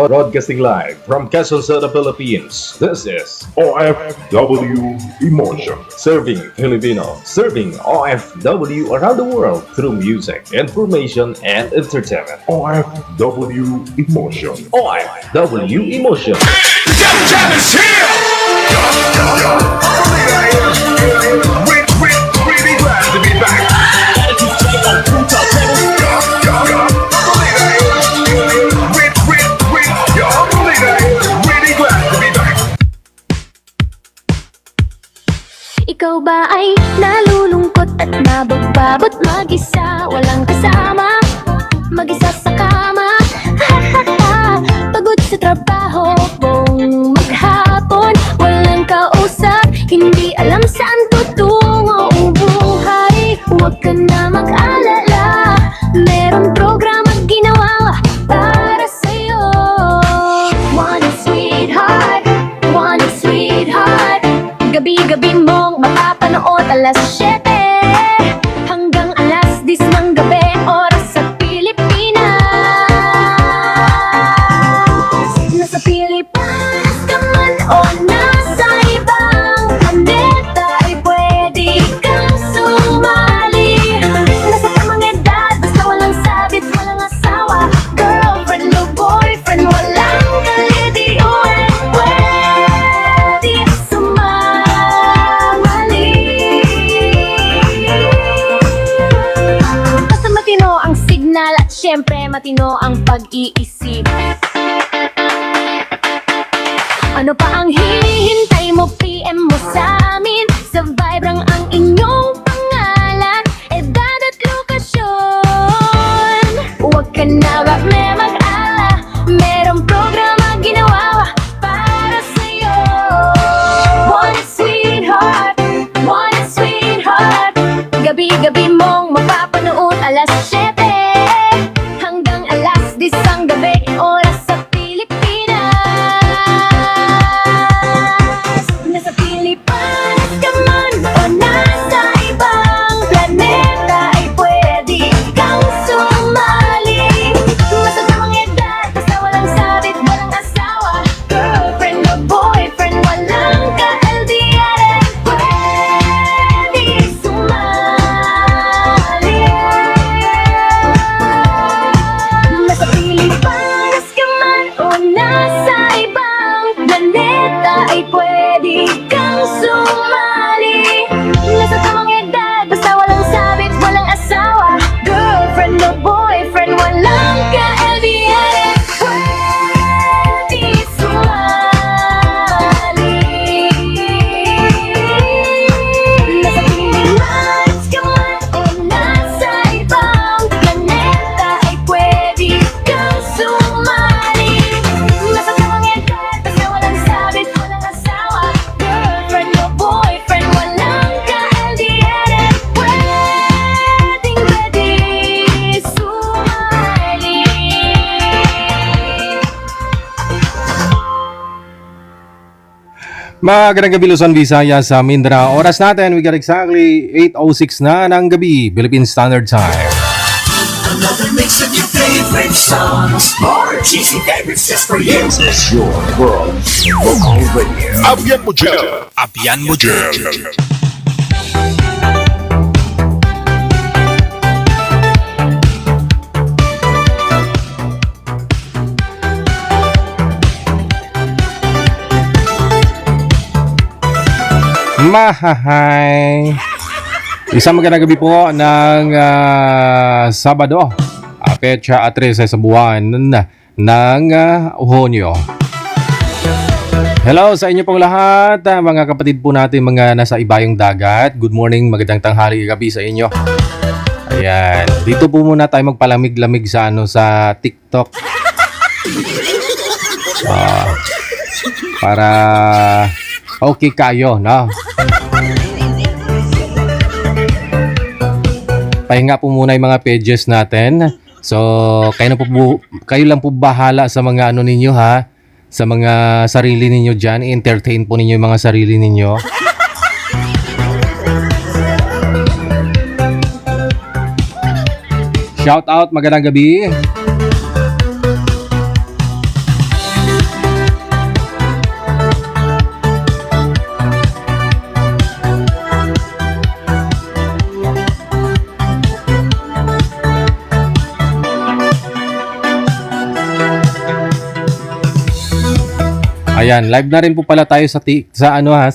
Broadcasting live from Quezon City, Philippines. This is OFW Emotion. Serving Filipino, serving OFW around the world through music, information, and entertainment. OFW Emotion. OFW Emotion. Jam is here! Really glad to be back. Really glad to be back. Ikaw ba ay nalulungkot at nabagbabot mag-isa? Walang kasama, mag-isa sa kama. Pagod sa trabaho, buong maghapon, walang kausap, hindi alam saan tutungo ang buhay. Huwag ka na mag-alala, merong programa ginawa para sa'yo. One sweetheart, one sweetheart. Gabi-gabi mong mapapanood alas 7 hanggang alas 10 ng gabi, oras sa Pilipinas. Nasa Pilipinas ka man o nasa ibang planeta, ay pwede kang sumali. Nasa tamang edad, basta walang sabit, walang asawa, girlfriend o boyfriend, walang kalitiuan, pwede sumali. Basta matino ang signal at syempre matino ang pag-iisip. Ano pa ang hinihintay mo? PM mo sa amin sa Vibrang ang inyong pangalan, edad at lokasyon. Huwag ka na mag-ala, merong programa ginawa para sa'yo. One sweetheart, one sweetheart. Gabi-gabi mong mapapanood alas 7 hanggang alas 10 ang gabi, oras sa Pilipinas. Nasa Pilipinas ka man o nasa ibang planeta, ay pwede kang sumali. Basta tamang edad, basta walang sabit, walang asawa, girlfriend o boyfriend, walang ka-LDR, pwede sumali. Nasa Pilipinas ka man o nasa ibang planeta, ay pwede kang sumali. Nasa tamang edad, basta walang sabit, walang asawa, girlfriend o boyfriend, walang ka-LDR, pwede sumali. Nasa Pilipinas ka man o nasa ibang planeta, ay pwede kang sumali. Nasa tamang edad, basta walang sabit, walang asawa, girlfriend o boyfriend, walang ka-LDR, pwedeng pwede sumali. Magandang gabi Luzon, Visayas, sa Mindanao. Oras natin, we got exactly 8:06 na ng gabi, Philippine Standard Time. Another mix of your favorite songs. More cheesy favorites just for you. This is your world. Local radio. Abyan mo dyan. Abyan mo dyan. Mahahay! Isang magandang gabi po ng Sabado, Petsa 13 sa buwan ng Hunyo. Hello sa inyo pong lahat, mga kapatid po natin, mga nasa ibayong dagat. Good morning, magandang tanghali, gabi sa inyo. Ayan, dito po muna tayo magpalamig-lamig sa sa TikTok. Para okay kayo, no? Pahinga po muna yung mga pages natin. So, kayo lang po bahala sa mga ano ninyo, ha? Sa mga sarili ninyo dyan. I-entertain po ninyo yung mga sarili ninyo. Shout out, magandang gabi. Ayan, live na rin po pala tayo sa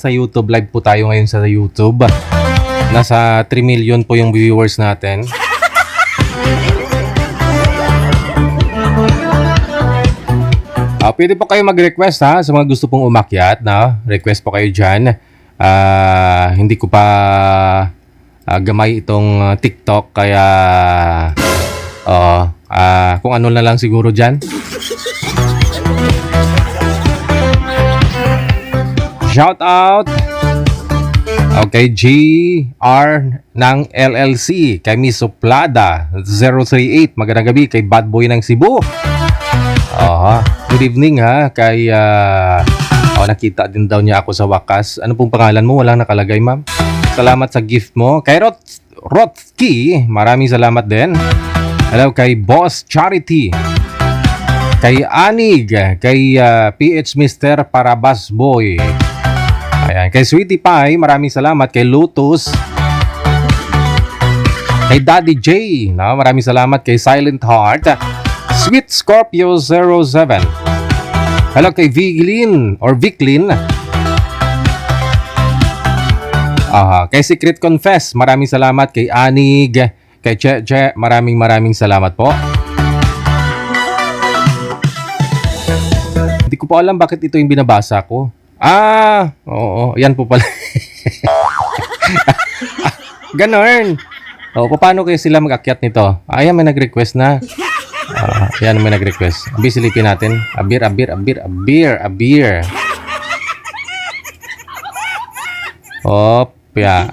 YouTube. Live po tayo ngayon sa YouTube. Nasa 3 million po yung viewers natin. Pwede po kayo mag-request ha sa mga gusto pong umakyat na request po kayo dyan. Hindi ko pa gamay itong TikTok kaya kung ano na lang siguro dyan. Shout out okay, GR ng LLC kay Miss Suplada 038. Magandang gabi kay Bad Boy ng Cebu. Good evening ha kay nakita din daw niya ako sa wakas. Ano pong pangalan mo? Walang nakalagay, ma'am. Salamat sa gift mo. Kay Rotsky, maraming salamat din. Hello kay Boss Charity. Kay Anig, kay PH Mister Parabas Boy. Ayan, kay Sweetie Pie, maraming salamat. Kay Lotus. Kay Daddy J, maraming salamat. Kay Silent Heart. Sweet Scorpio 07. Hello kay Viglin or Viclin. Kay Secret Confess, maraming salamat. Kay Anig, kay Che, maraming salamat po. Hindi ko pa alam bakit ito yung binabasa ko. Oo, yan po pala. Ganon. Paano kayo sila mag-akyat nito? Ayan, may nag-request na. Yan, may nag-request. Silipin natin. Abir. Ya.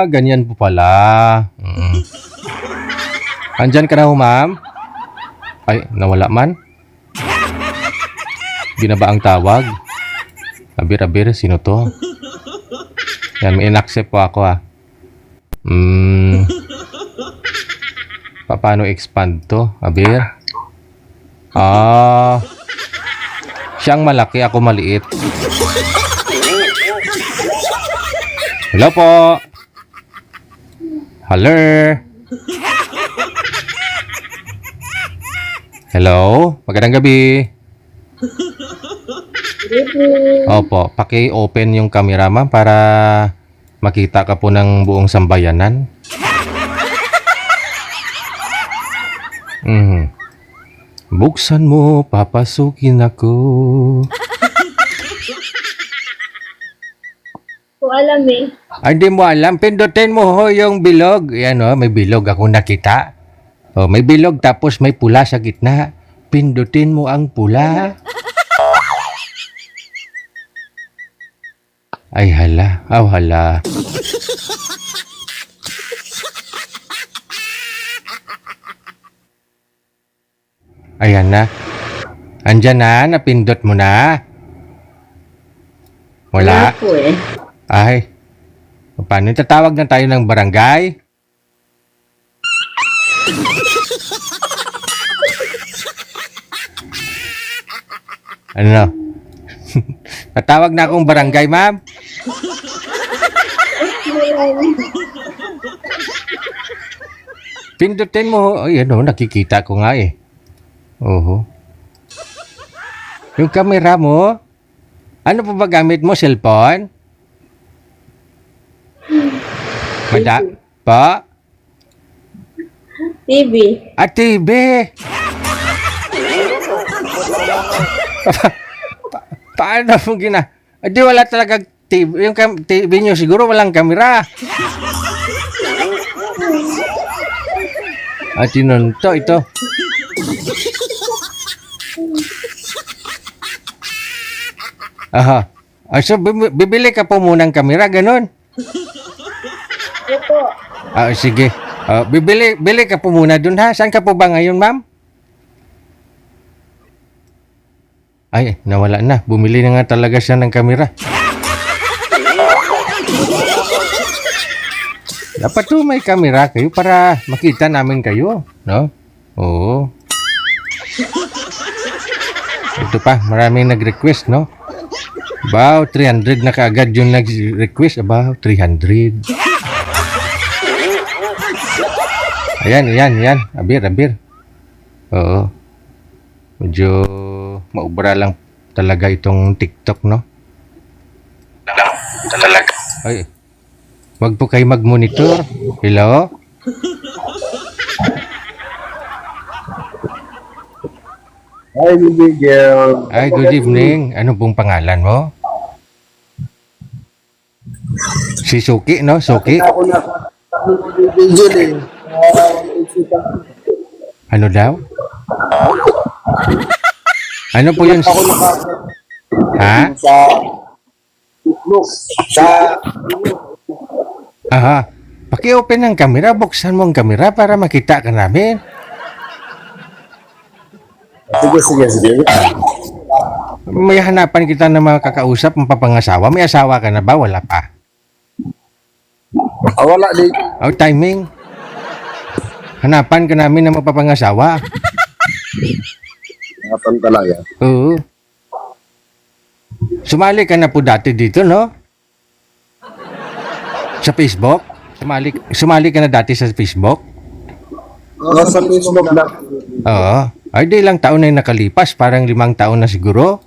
Ganyan po pala. Andyan ka na ho, ma'am? Ay, nawala man? Di na ba ang tawag? Abir, sino to? Yan, may in-accept po ako Paano expand to? Abir? Siyang malaki, ako maliit. Hello po. Hello. Hello. Magandang gabi. Opo, paki-open yung camera, ma'am, para makita ka po ng buong sambayanan. Buksan mo, papasukin ako. Ko alam eh. Hindi mo alam, pindutin mo ho yung bilog. Yan may bilog ako nakita. May bilog tapos may pula sa gitna. Pindutin mo ang pula. Ay hala, hala. Ayan na. Andyan na, napindot mo na. Wala. Wala po eh. Ay, paano? Tatawag na tayo ng barangay? Ano? Tatawag na akong barangay, ma'am? Pindutin mo. Ay, nakikita ko nga eh. Yung camera mo? Ano pa ba gamit mo? Cellphone? Pa? TV. TV. Paano mo Di wala talaga TV. Yung TV nyo siguro walang kamera. Tinunto ito. So bibili ka po muna ng kamera, ganun? Ito. Sige. Bili ka po muna dun ha. Saan ka po ba ngayon, ma'am? Ay, nawala na. Bumili na nga talaga siya ng kamera. Dapat to may kamera kayo para makita namin kayo, no? Oo. Ito pa, maraming nag-request, no? Wow, 300 na kaagad yung nag-request. About 300. Ayan. Abir. Oo. Medyo maubra lang talaga itong TikTok, no? Talaga. Ay, wag po kayo mag-monitor. Hello? Hi, Miguel. Ay, good evening. Ano pong pangalan mo? Si Suki, no? Suki? Ako na. Miguel Ano daw? Ano po yun? Ha? Sa Facebook. Sa Aha. Paki-open ang camera. Buksan mo ang camera para makita ka namin. Sige. May hanapan kita na makakausap, mapapangasawa. May asawa ka na ba? Wala pa. Wala di. Oh, timing. Hanapan ka namin na mapapangasawa. Napan talaga. Oo. Sumali ka na po dati dito, no? Sa Facebook? Sumali ka na dati sa Facebook? Sa Facebook lang. Oo. Ay, di ilang taon na yung nakalipas. Parang 5 taon na siguro.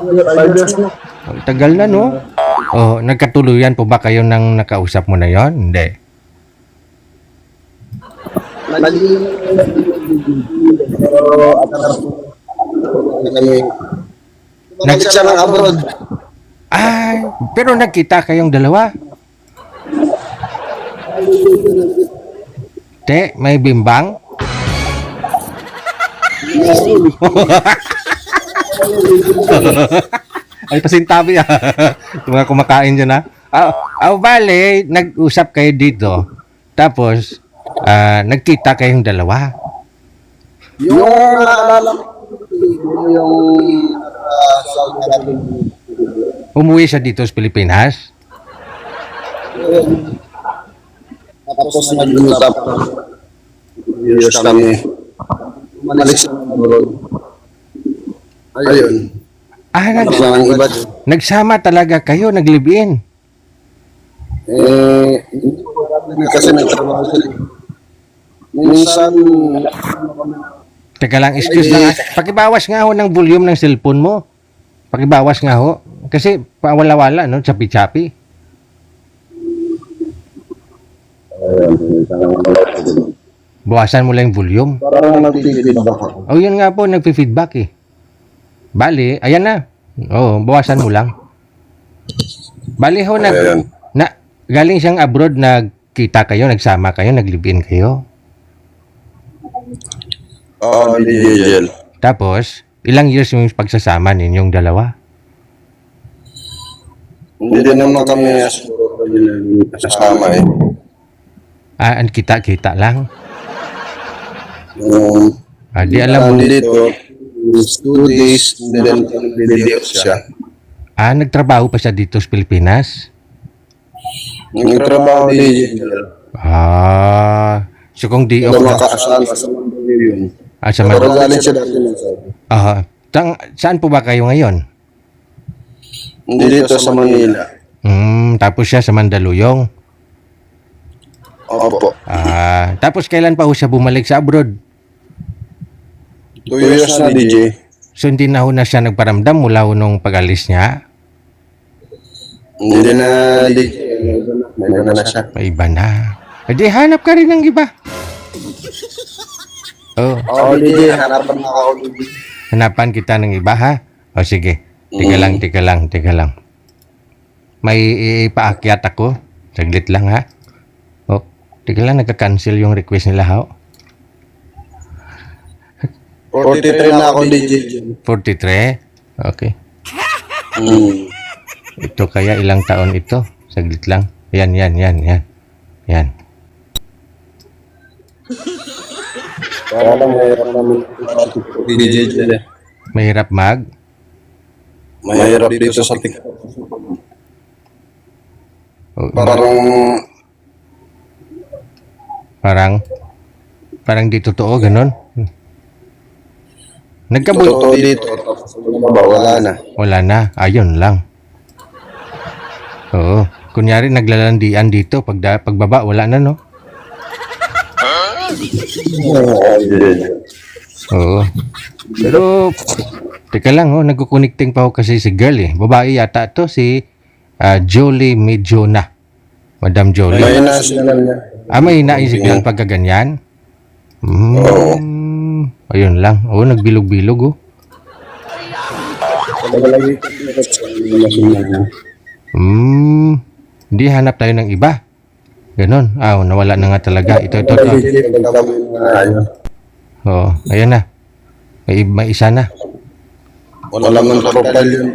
5 years na. Ang tagal na, no? Oh, nagkatuluyan po ba kayo nang nakausap mo na yon? Hindi. Nag-siya ng abroad. Ay, pero nagkita kayong dalawa? Te, may bimbang? Ay, pasintabi ah. Ito mga kumakain dyan ah. Bale, nag-usap kayo dito. Tapos, nagkita kayong dalawa. Yung naalala ko, yung Saudi Arabia. Umuwi siya dito sa Pilipinas. Tapos nag-usap. Years kami. Umalis ng abroad. Ayun. Tapos ng iba. Nagsama talaga kayo, nag-live-in. Hindi ko kasi nagtrabaho sila. Minsan, Teka lang, excuse lang. Pakibawas nga ho ng volume ng cellphone mo. Pakibawas nga ho. Kasi pawala-wala, no? Chapi-chapi. Bawasan mo lang yung volume. parang nag-feedback ako. Oh, yun nga po, nagpi-feedback eh. Bali, ayan na. Oo, bawasan mo lang. Bali ho, galing siyang abroad, nagkita kayo, nagsama kayo, nag-live-in kayo. Oo, DJ. Tapos, ilang years yung pagsasama ninyong dalawa? Hindi naman kami kasama eh. Ang kita-kita lang. Di alam mo. Dito, 2 days, then video siya. Nagtrabaho pa siya dito sa Pilipinas? Nagtrabaho DJ. So kung di Pero ako makakasal sa Mandalay yun. sa Pero Mandaluyong. galing siya dati ng Saudi. Saan po ba kayo ngayon? Hindi dito sa Manila. Tapos siya sa Mandaluyong. Opo. Tapos kailan pa ho siya bumalik sa abroad? 2 years na DJ. So hindi na ho na siya nagparamdam mula ho nung pag-alis niya? Hindi na DJ. May na siya. May iba na. Di hanap ka rin ng iba. Oo, DJ. Hanapan na ako DJ. Hanapan kita ng iba ha? O sige. Teka lang. May ipaakyat ako. Saglit lang ha. Teka lang, nagka-cancel yung request nila ha. 43 na ako DJ. 43? Okay. Mm. Ito kaya ilang taon ito? Saglit lang. Yan. Kaya lang mahirap namin DJ. Mahirap Mahirap dito sa TikTok. Parang di totoo, ganun. totoo dito. Tapos Wala na. Wala na. Ayun lang. Oo. Kunyari, naglalandian dito. Pagbaba, wala na, no? Oo. Pero, teka lang, oh. Nagkukonecting pa ako kasi si girl, eh. Babae yata to, si Jolie Medjona. Madam May Jolie. national niya. May naisigal pagka ganyan? Ayun lang. Oo, nagbilog-bilog, oh. Hindi hanap tayo ng iba. Ganon. Nawala na nga talaga. Ito. Oo, ayan na. May isa na. Walang profile yun.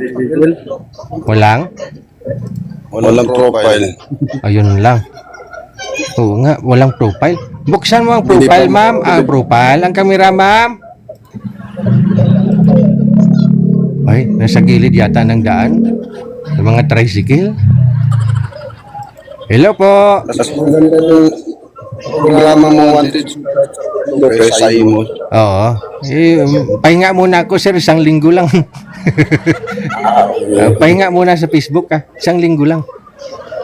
Walang profile. Ayun lang. Oo nga, walang profile. Buksan mo ang profile, ma'am. Profile. Ang camera, ma'am. Ay, nasa gilid yata ng daan. Yung mga tricycle. Hello po. Mas maganda yung programa mo wanted sa mo. Oo. Pahinga muna ako, sir. Isang linggo lang. Pahinga muna sa Facebook, Isang linggo lang.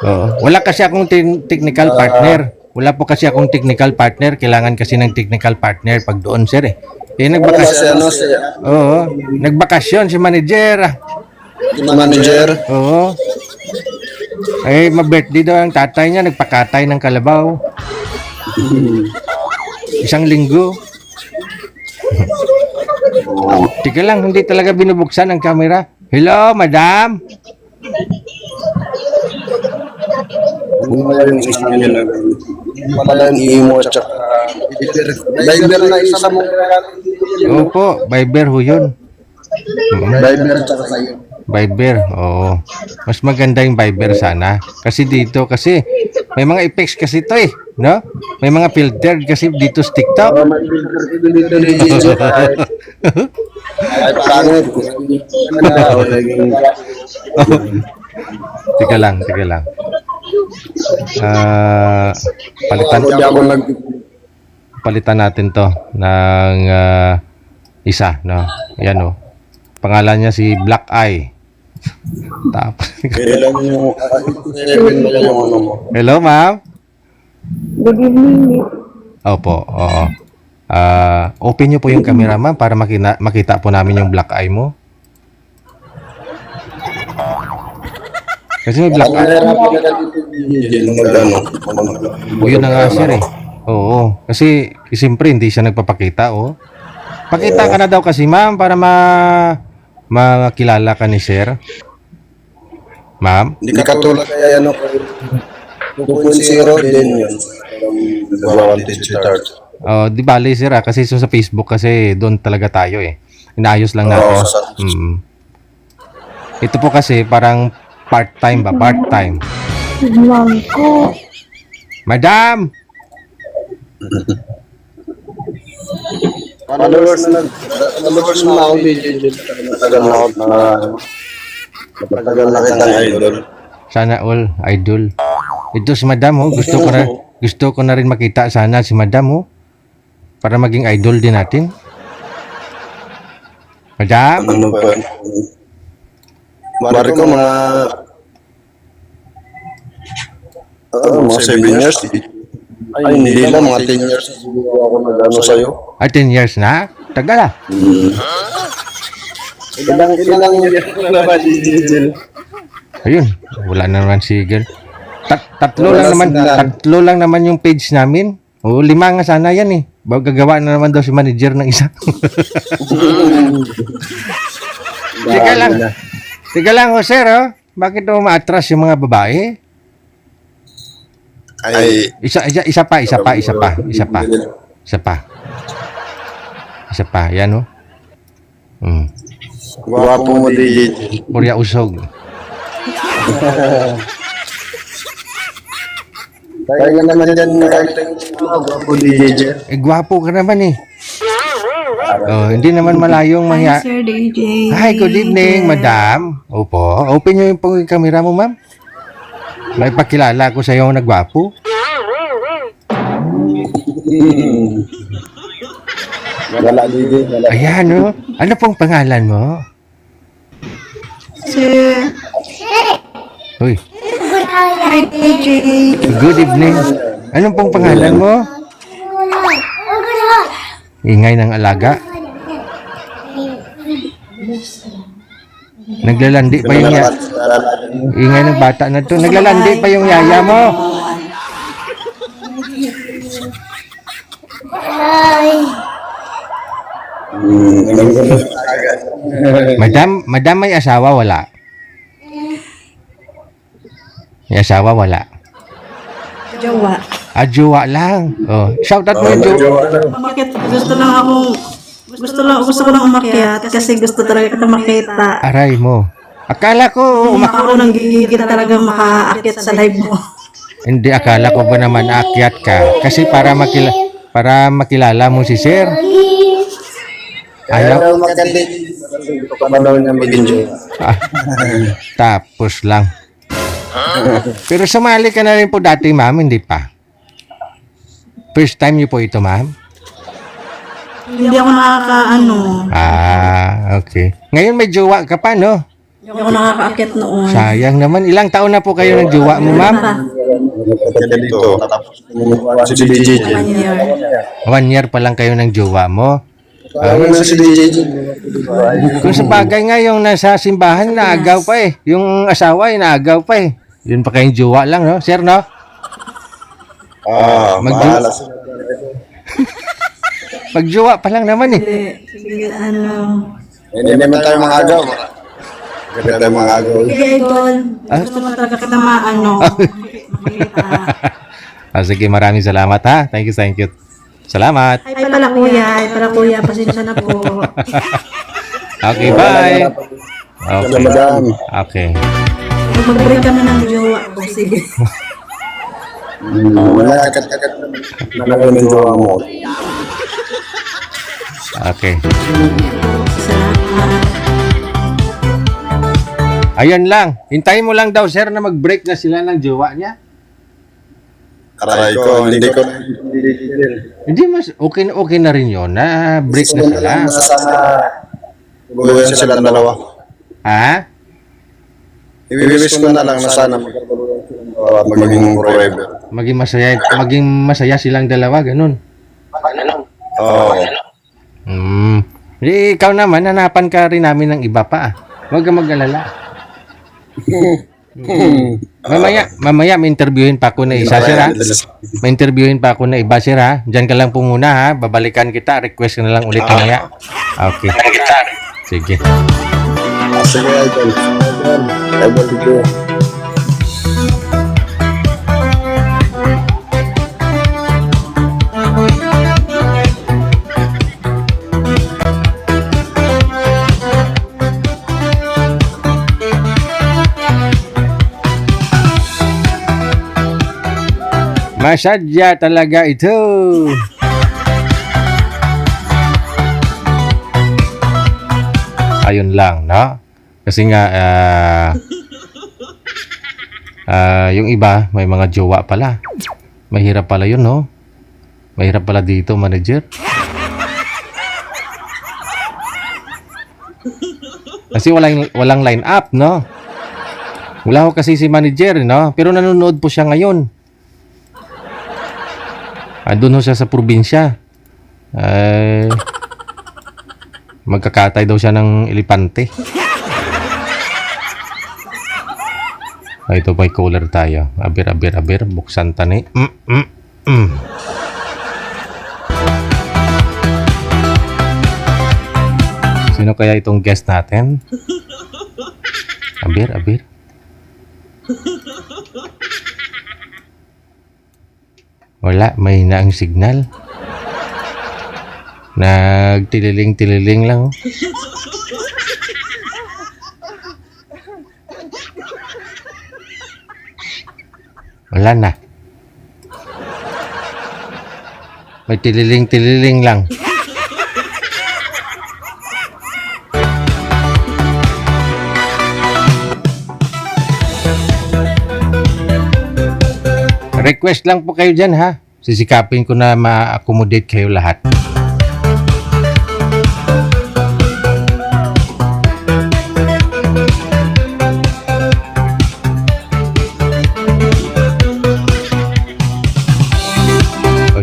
Oo. Wala kasi akong technical partner. Wala po kasi akong technical partner. Kailangan kasi ng technical partner pag doon, sir, eh. Nagbakasyon. Oo. Nagbakasyon si manager. Manager. Oo. Ma-birthday daw ang tatay niya. Nagpakatay ng kalabaw. Isang linggo. Tika lang, hindi talaga binubuksan ang camera. Hello, madam. Wala yung imo at saka Viber na isa mo. Opo, Viber ho yun. Viber at saka sa'yo. Viber, oo. Mas maganda yung Viber sana. Kasi dito, kasi may mga effects kasi to, eh. No? May mga filter kasi dito sa TikTok. May filter dito ni DJ. Ay, pangit. Tika lang. Palitan natin to ng isa, no? Yan, oh. Pangalan niya si Black Eye. Tapos, hello, ma'am. Good evening. Opo, oo. Open niyo po yung camera, ma'am, para makita po namin yung black eye mo. Kasi may black eye. Yun na nga, sir, eh. Oo. Kasi, siyempre, hindi siya nagpapakita, oh. Pakita ka na daw kasi, ma'am, para makilala ka ni sir. Ma'am? Hindi ka tulad kaya 2.0 din yun. Di bali, sir, kasi sa Facebook kasi doon talaga tayo, eh. Inaayos lang natin. Ito po kasi parang part-time ba? Part-time. Ma'am ko. Madam! Followers na ako, DJ. Matagal na kitang idol. Sana all, idol. Ito si Madam, oh. Gusto ko na rin makita sana si Madam, oh. Para maging idol din natin. Madam? Ano ba? Mari ko mga 7 years. Ay, hindi lang, mga 10 years siguro ako nag-ano sa'yo. 10 years na? Tagal, Ilang years na ba, DJ? Ayun, wala na naman si girl. Tatlo lang naman yung page namin. 5 nga sana yan, eh. Gagawa na naman daw si manager ng isa. Teka lang, sir, oh. Bakit daw ma-atras yung mga babae? Ay, Isa pa. Yan, oh. guwapo mo, DJ. Purya usog. Kaya naman dyan, guwapo, DJ. Gwapo ka naman, eh. Hindi naman malayong Hi, Sir DJ. Hi, good evening, madam. Opo, open nyo yung camera mo, ma'am. May pakilala ko sa iyo na gwapo. Wala, DJ. Ayan, oh. Ano pong pangalan mo? Sir. Uy, Hi, DJ. good evening. Anong pong pangalan mo? Ingay ng alaga. Naglalandi pa yung ingay ng bata na to. Naglalandi pa yung yaya mo. Madam may asawa wala? May asawa wala? Jowa. Jowa lang. Oh, shout out mo yung jowa. Umakyat. Gusto ko lang umakyat kasi gusto talaga kita makita. Aray mo. Akala ko Ako nang gigigit talaga makaakyat sa live mo. hindi, akala ko ba naman aakyat ka kasi para makilala mo si Sir. Ayaw. Pero maganda hindi ko pa daw niya mag-enjoy. Tapos lang. Pero sumali ka na rin po dati, ma'am, hindi pa? First time niyo po ito, ma'am? Hindi ako nakakaano. Okay. Ngayon may jowa ka pa, no? Hindi ako nakakaakyat noon. Sayang naman. Ilang taon na po kayo ng jowa mo, ma'am? Dito. Tapos si DJ. 1 year. 1 year pa lang kayo ng jowa mo. Ano na si DJ? Kung sa bagay nga yung nasa simbahan, naagaw pa eh. Yung asawa, naagaw pa eh. Yun pa kayong jowa lang, no? Sir, no? Mahala. Magjowa pa lang naman eh. Sige, ano. Hindi naman tayo mga agaw. Hindi tayo mga agaw. Sige, idol. Gusto mo talaga kita makita. Sige, maraming salamat ha. Thank you. Salamat. Ay pala kuya. Pasensya na po. Okay, bye. Okay. Madam. Okay. Mag-break kami ng jowa ko. Sige. Wala agad-agad na kayo ng jowa mo. Okay. Salamat. Ayun lang. Hintayin mo lang daw, sir, na mag-break na sila ng jowa niya. Aray ko, hindi ko. Hindi mas okay na rin 'yon na break na sila. Masasama. Buhay sila dalawa. Ha? I-wish ko na lang na sana maging forever. Maging masaya silang dalawa, ganun. Oo. Ikaw naman, hanapan ka rin namin ng iba pa. Huwag kang mag-alala. Mamaya may interviewin pa ako na isa, sir, ha? May interviewin pa ako na iba, sir, ha? Diyan ka lang po muna, ha? Babalikan kita. Request ka na lang ulit mamaya. Okay. Sige. Sige, idol. Idol, idol. Masadya talaga ito. Ayun lang, no? Kasi nga, yung iba, may mga jowa pala. Mahirap pala yun, no? Mahirap pala dito, manager. Kasi walang line up, no? Wala ko kasi si manager, no? Pero nanonood po siya ngayon. Andun ho siya sa probinsya. Magkakatay daw siya ng elepante. Ito may caller tayo. Aber. Buksan tani. Sino kaya itong guest natin? Aber. Wala, may na ang signal. Nagtililing lang. Wala na. May tililing lang. Request lang po kayo dyan, ha? Sisikapin ko na ma-accommodate kayo lahat.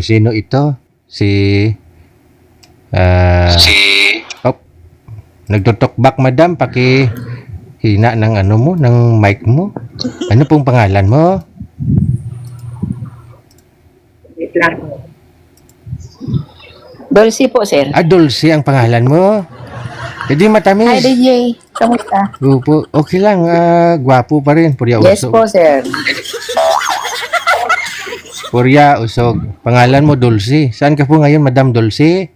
sino ito? Oh, nagtutokbak, madam. Hina ng ano mo, ng mic mo. Ano pong pangalan mo? Dulce po, sir. Dulce ang pangalan mo. Hindi Hi, matamis. DJ. Kamusta? Opo, okay lang. Gwapo pa rin. Purya Yes usog. po, sir. Purya usog. Pangalan mo, Dulce. Saan ka po ngayon, Madam Dulce?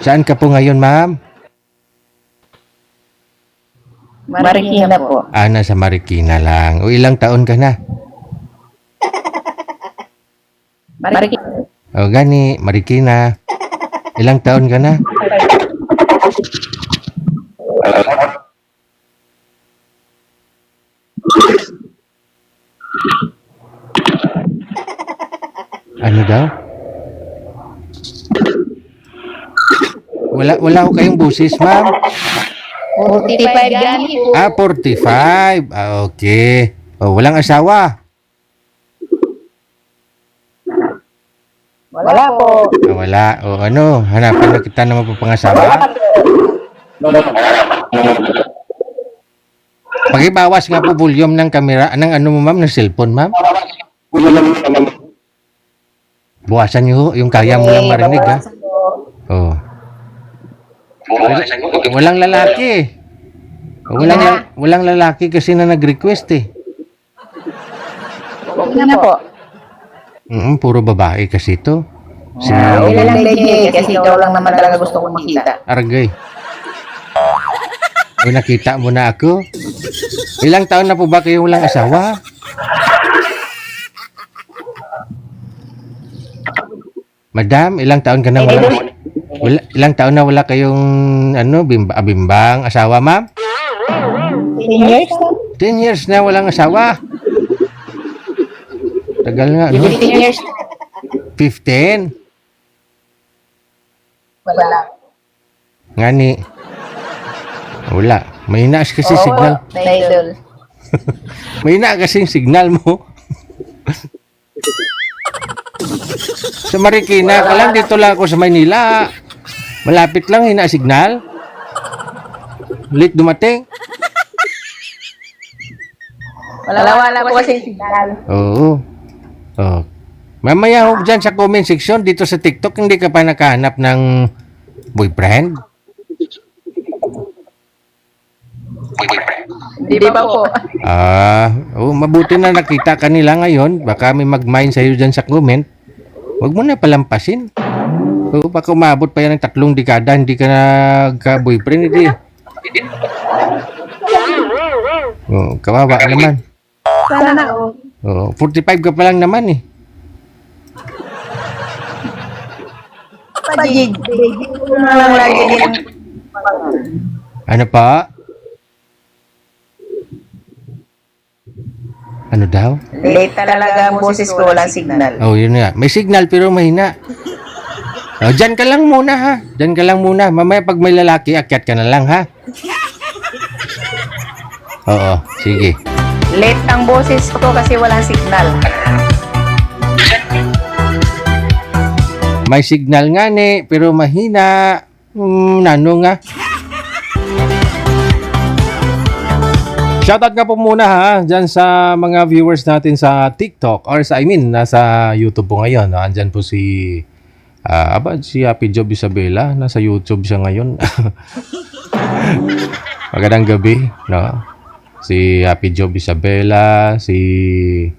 Saan ka po ngayon, ma'am? Marikina po. Nasa Marikina lang. O ilang taon ka na? Marikina. O gani, Marikina. Ilang taon ka na? Ano daw? Wala ko kayong busis, ma'am. 45 gani po. 45. Okay. O, walang asawa. Wala po. Wala. O ano, hanapan na kita ng mapapangasawa. Pakibawas nga po volume ng camera, ng ano mo, ma'am, ng cellphone, ma'am. Buwasan nyo yung kaya mo lang marinig, ha? Oh. Walang lalaki. Walang lalaki kasi na nag-request eh. Okay na po. Puro babae kasi ito. Okay lang, DJ. Kasi ikaw lang naman talaga gusto kong makita. Argay. O nakita mo na ako? Ilang taon na po ba kayo walang asawa? Madam, ilang taon ka na ilang taon na wala kayong bimbang asawa, ma'am? 10 years? 10 years na walang asawa. Tagal nga, no? 15 years? 15? Wala. Ngani. Wala. Mahina kasi signal. Idol. Mahina kasi signal mo. Sa Marikina ka lang, dito lang ako sa Maynila. Malapit lang, hina signal. Late dumating. Wala po kasi signal. Oo. Oh. Mamaya ho dyan sa comment section, dito sa TikTok, hindi ka pa nakahanap ng boyfriend? Hindi pa po. Mabuti na nakita ka nila ngayon. Baka may mag-mind sa'yo dyan sa comment. Huwag mo na palampasin. Baka umabot pa yan ng 3 dekada, hindi ka nagka-boyfriend, hindi. Kawawa ka naman. Sana 45 ka pa lang naman eh. Pagig. Lang lagi din. Ano pa? Ano daw? Late talaga ang boses ko, walang signal. Yun nga. May signal pero mahina. Dyan ka lang muna, ha? Dyan ka lang muna. Mamaya pag may lalaki, akyat ka na lang, ha? Oo, sige. Late ang boses ko kasi walang signal. May signal nga ni, pero mahina. Nano nga. Shoutout nga po muna ha, dyan sa mga viewers natin sa TikTok or nasa YouTube po ngayon. No? Andyan po si Happy Job Isabela. Nasa YouTube siya ngayon. Magandang gabi. No? Si Happy Job Isabela, si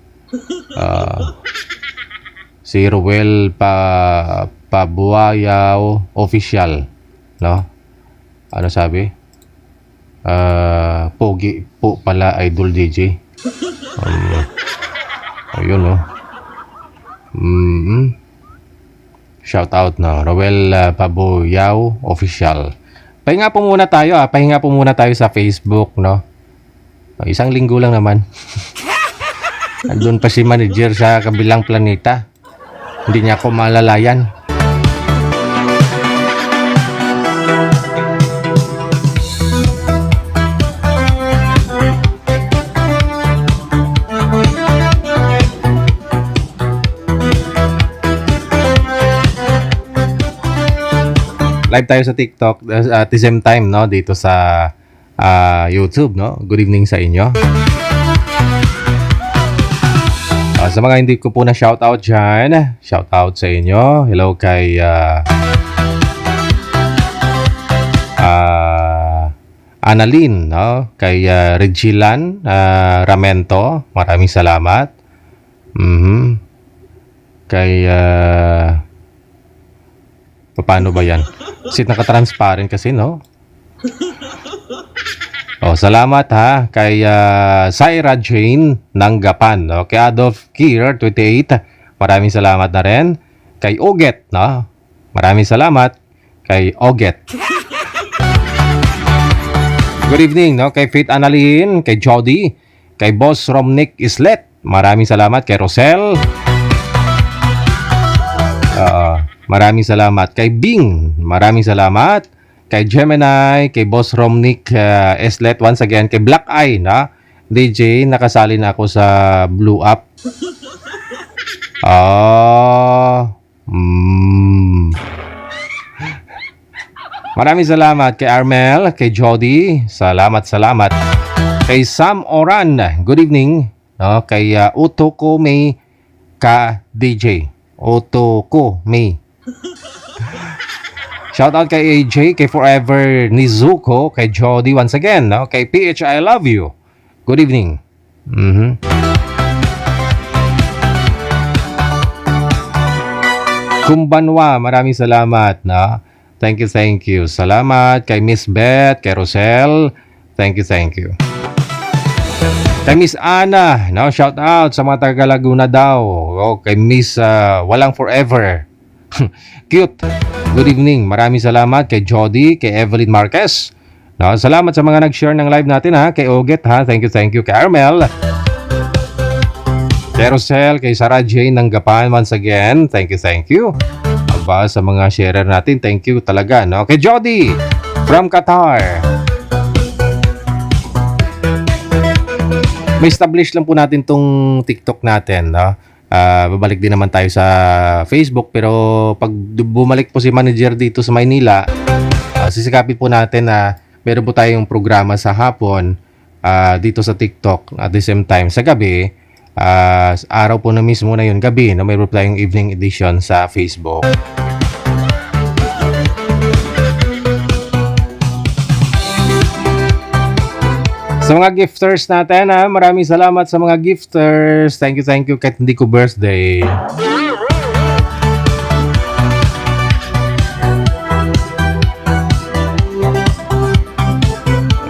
Ruel Pabuayaw Official. No? Ano sabi? Pogi po pala idol DJ. Ayun no. Shout out na Roel Pabuyaw Official. Pahinga po muna tayo Pahinga po muna tayo sa Facebook no. Isang linggo lang naman. Andun pa si manager sa kabilang planeta. Hindi niya ako malalayan. Live tayo sa TikTok at the same time, no, dito sa YouTube, no. Good evening sa inyo. Sa mga hindi ko po na shoutout dyan, shoutout sa inyo. Hello kay Annalyn, no? Kay Regilan Ramento, maraming salamat. Kay paano ba yan? Sit naka-transparent kasi, no? Oh, salamat ha kay Syra Jane ng Gapan, no? Kay Adolf Kier 28, maraming salamat na rin. Kay Oget, no? Maraming salamat kay Oget. Good evening, no? Kay Faith Annalyn, kay Jody, kay Boss Romnick Islet, maraming salamat. Kay Rosel, maraming salamat. Kay Bing, maraming salamat. Kay Gemini, kay Boss Romnick Islet, once again. Kay Black Eye, na DJ, nakasali na ako sa Blue Up. Maraming salamat kay Armel, kay Jody, salamat. Kay Sam Oran, good evening. No, kay Utoko May ka DJ. Utoko May. Shoutout kay AJ, kay Forever Nizuko, kay Jody once again, no? Kay PH I love you. Good evening. Kumbanwa, maraming salamat, no? Thank you. Salamat kay Miss Beth, kay Rosel. Thank you. Kay Miss Ana, no, shout out sa mga taga Laguna daw. Kay Miss Walang Forever. Cute. Good evening. Maraming salamat kay Jody, kay Evelyn Marquez. No, salamat sa mga nag-share ng live natin ha. Kay Oget ha. Thank you. Kay Armel. Kay Rosel, kay Sarah Jane ng Gapan once again. Thank you. Sa mga sharer natin, thank you talaga, no? Kay Jody from Qatar. May establish lang po natin tong TikTok natin, no? Babalik din naman tayo sa Facebook, pero pag bumalik po si manager dito sa Maynila, sisikapin po natin na meron po tayong programa sa hapon dito sa TikTok at the same time sa gabi. Araw po na mismo na yun, gabi, na mayroon tayong evening edition sa Facebook. Sa mga gifters natin, maraming salamat sa mga gifters. Thank you kahit hindi ko birthday.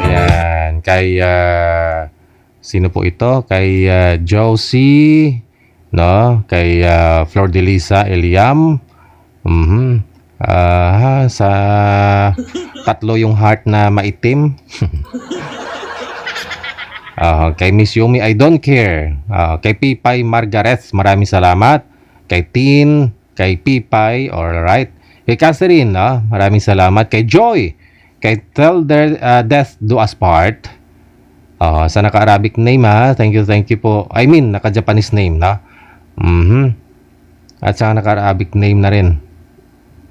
Ayan, kay sino po ito? Kay Josie, no? Kay Flor de Lisa Eliam. Sa tatlo yung heart na maitim. Kay Miss Yumi, I don't care. Kay Pipay Margaret, maraming salamat. Kay Tin, kay Pipay, alright. Kay Catherine, maraming salamat. Kay Joy, kay Tell Death Do Us Part. Sa naka-Arabic name thank you po. I mean, naka-Japanese name na. At sa naka-Arabic name na rin.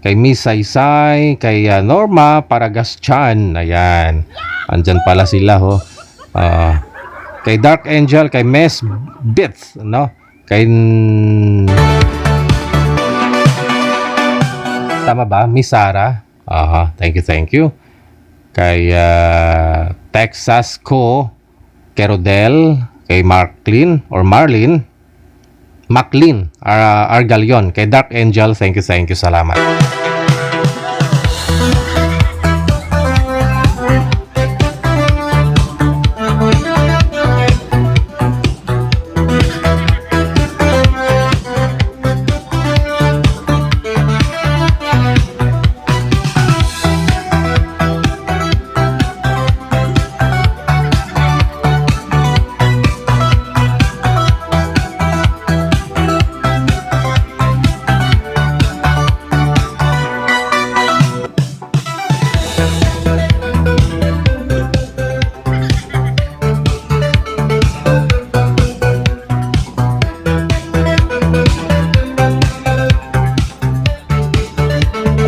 Kay Miss Saysay, kay Norma Paragas-chan. Ayan. Andyan pala sila kay Dark Angel, kay Miss Bith, no? Kay tama ba? Miss Sarah. Thank you. Kay Texas Co, kay Rodel, kay Marlene Argalion, kay Dark Angel, thank you, salamat.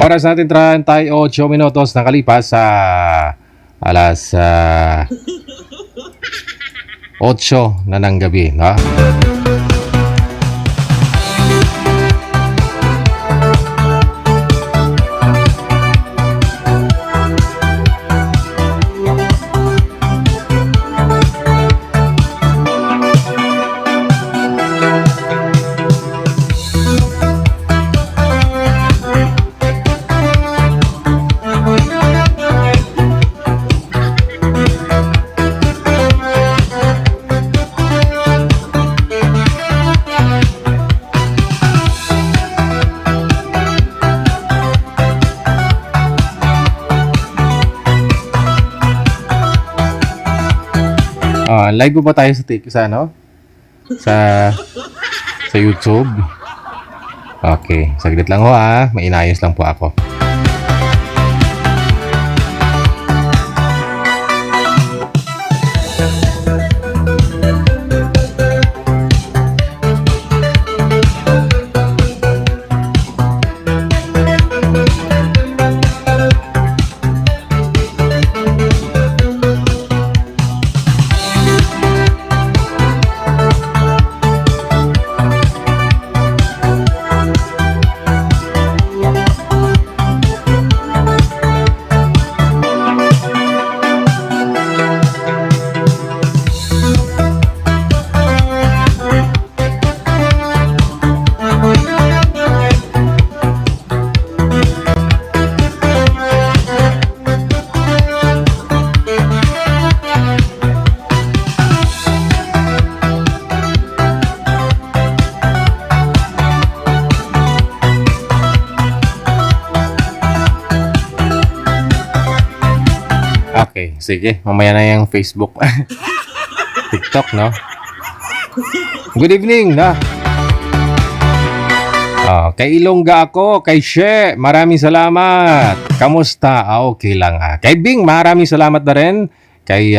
Oras natin 38 minutos nakalipas sa alas 8 na ng gabi, no? Live po ba tayo sa ano? Sa YouTube? Okay, saglit lang ho ha. Mainayos lang po ako. Okay, sige. Mamaya na yung Facebook. TikTok, no? Good evening, no? Kay Ilongga ako, kay She, maraming salamat. Kamusta? Okay lang. Kay Bing, maraming salamat na rin. Kay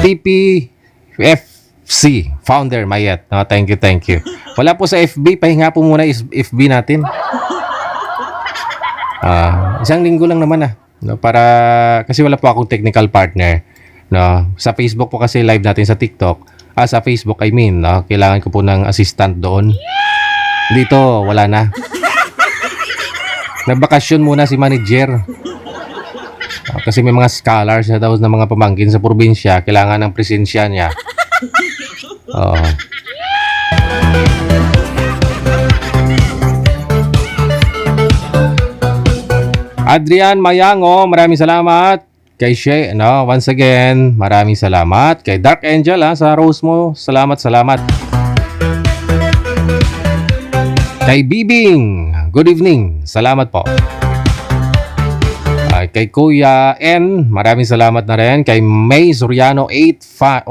TPFC, founder Mayet. No, thank you. Wala po sa FB, pahinga po muna FB natin. Isang linggo lang naman no, para kasi wala po akong technical partner, no. Sa Facebook po kasi live natin sa TikTok. Sa Facebook I mean, no, kailangan ko po ng assistant doon. Dito wala na. Nagbakasyon muna si manager. Kasi may mga scholars na daw na mga pamangkin sa probinsya, kailangan ng presensya niya. Adrian Mayango, maraming salamat. Kay Shay, no, once again, maraming salamat. Kay Dark Angel, sa rose mo, salamat. Kay Bibing, good evening, salamat po. Kay Kuya N, maraming salamat na rin. Kay May Soriano, $85.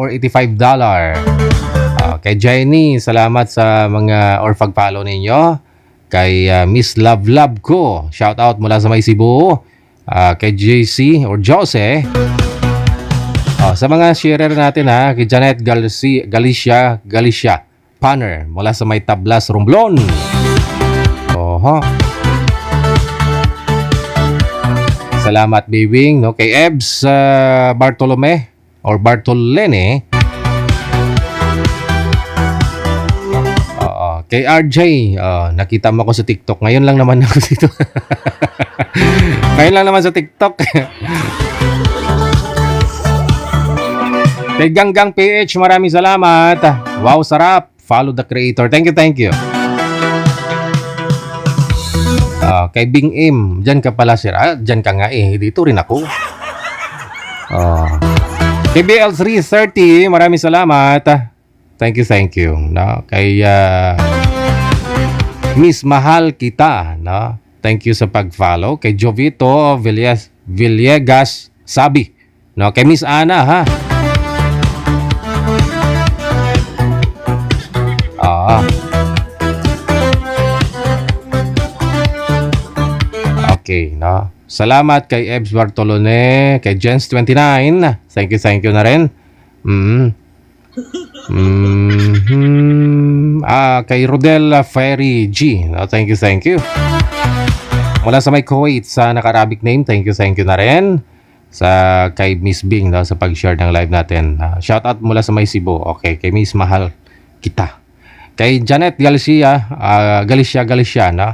Kay Jenny, salamat sa mga pag-follow ninyo. Kay Miss Love ko, shout out mula sa May Cebu. Kay JC or Jose. Sa mga sharer natin kay Janet Galicia Panner mula sa May Tablas, Romblon. Salamat Bibing, no? Kay Ebs Bartolome or Bartolene. Kay RJ, nakita mo ako sa TikTok. Ngayon lang naman ako dito. Ngayon lang naman sa TikTok. Kay Ganggang PH, maraming salamat. Wow, sarap. Follow the creator. Thank you. Kay Bing M, dyan ka pala sir. Dyan ka nga dito rin ako. Kay BL330, maraming salamat. Thank you. No? Kay Miss Mahal Kita, no? Thank you sa pag-follow. Kay Jovito Villegas Sabi, no? Kay Miss Ana, Okay, no? Salamat kay Ebs Bartolone, kay Jens29. Thank you na rin. Kay Rodel Ferry G. No, thank you. Mula sa may Kuwait sa naka-Arabic name, thank you na rin. Sa kay Miss Bing, no, sa pag-share ng live natin. Shoutout mula sa may Cebu. Okay, kay Miss Mahal kita. Kay Janet Galicia, no?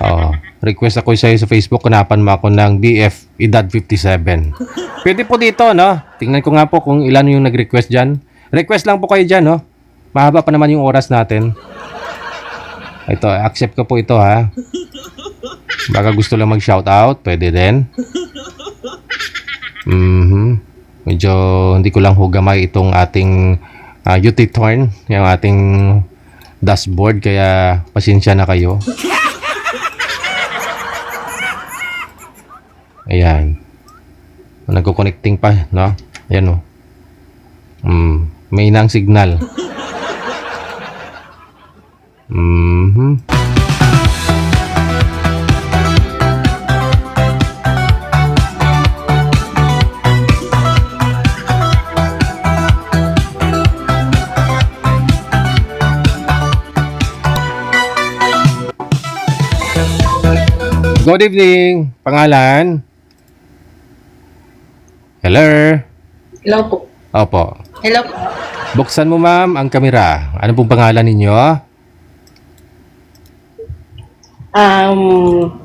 Oh, request ako sa'yo sa Facebook, kanapan mo ako ng BF Edad 57. Pwede po dito, no? Tingnan ko nga po kung ilan yung nag-request dyan. Request lang po kayo dyan, no? Mahaba pa naman yung oras natin. Ito, accept ko po ito, ha? Baka gusto lang mag-shoutout, pwede din. Medyo hindi ko lang hugamay itong ating U-turn, yung ating dashboard, kaya pasensya na kayo. Ayan. Nagko-connecting pa, no? Ayan, oh. May inang signal. Good evening. Pangalan? Hello? Hello po. Opo. Hello po. Buksan mo, ma'am, ang kamera. Ano pong pangalan ninyo?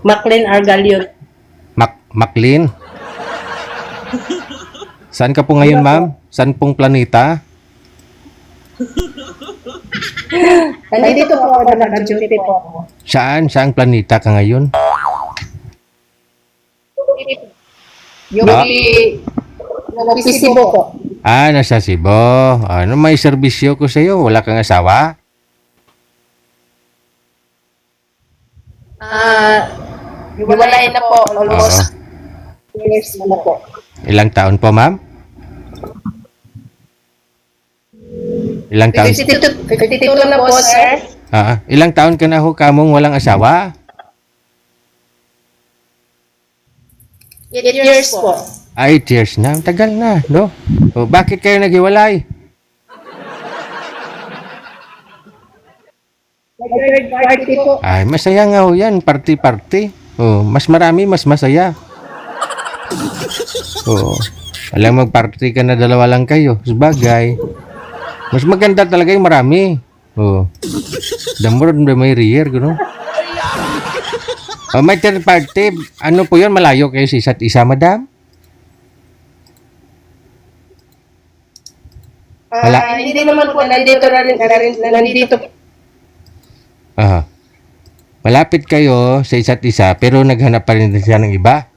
Maclean Argalion. Maclean? Saan ka po ngayon, ma'am? Saan pong planeta? Nandito po ako, naka-duty po ako. Saan? Saang planeta ka ngayon? Yung Cebu po. Nasa Cebu. Ano, may serbisyo ko sa'yo? Wala kang asawa? Hiwalay na po. Almost years na po. Ilang taon po, ma'am? Ilang taon? 52 na po, sir. Ilang taon ka na ho kamong walang asawa? 8 years po. 8 years na. Tagal na, no? O, bakit kayo naghiwalay? Third party po. Ay, masaya nga ho yan. Party-party. Oh, mas marami, mas masaya. Oh, alam mag-party ka na dalawa lang kayo. Sabagay. Mas maganda talaga yung marami. Oh. The more the merrier, gano'n. Oh, may third party. Ano po yun? Malayo kayo sa isa't isa, madam? Hindi naman po. Nandito. Malapit kayo sa isa't isa, pero naghanap pa rin siya ng iba.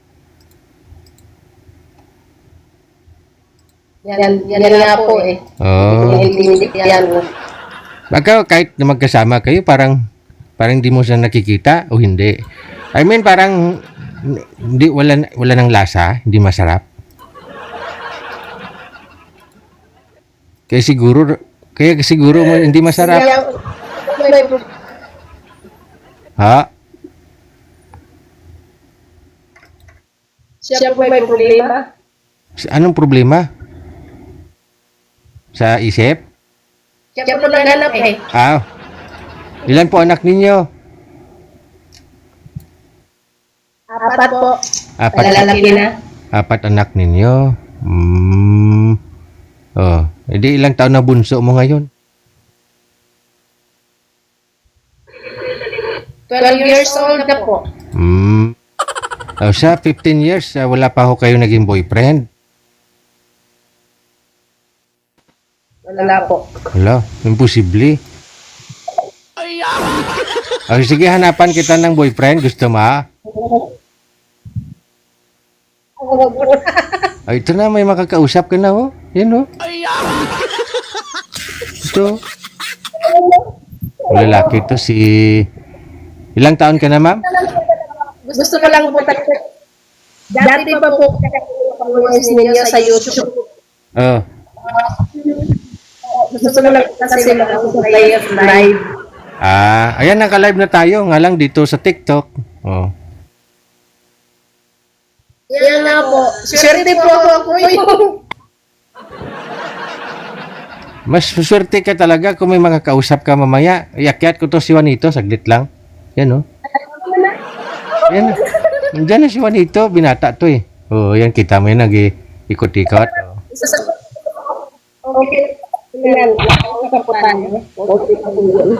Yan nga po eh. Oh. Yan. Baka kahit na magkasama kayo, parang di mo siya nakikita o hindi. I mean, parang hindi, wala ng lasa, hindi masarap. Kaya siguro hindi masarap. Ha? Siya po may problema. Anong problema? Sa isip? Siya po naghanap eh. Ilan po anak ninyo? 4 po. 4. Lalaki na. 4 anak ninyo. Oh, edi ilang taon na bunso mo ngayon? 12 years old na po. Siya 15 years, wala pa ho kayo naging boyfriend? Wala po. Wala, imposible. Sige, hanapan kita ng boyfriend. Gusto mo? Ito na, may makakausap ka na, oh. Yan, oh. Ito. Lalaki to si... Ilang taon ka na, ma'am? Gusto ko lang po. Dati pa po followers ninyo sa YouTube. Oh. Gusto ko lang kasi ako sa live. Ayan, naka-live na tayo. Nga lang dito sa TikTok. Oh. Yan na po. Swerte po ako yung... Mas swerte ka talaga kung may makakausap ka mamaya. Iakyat ko to si Juanito, saglit lang. Yan, oh. Yan. Nandiyan na si Juanito. Binata to eh. Oh, yan. Kita mo yun. Nag-ikot-ikot. Oh. Okay. Yan. Nakaputan niya. Okay pa po yun.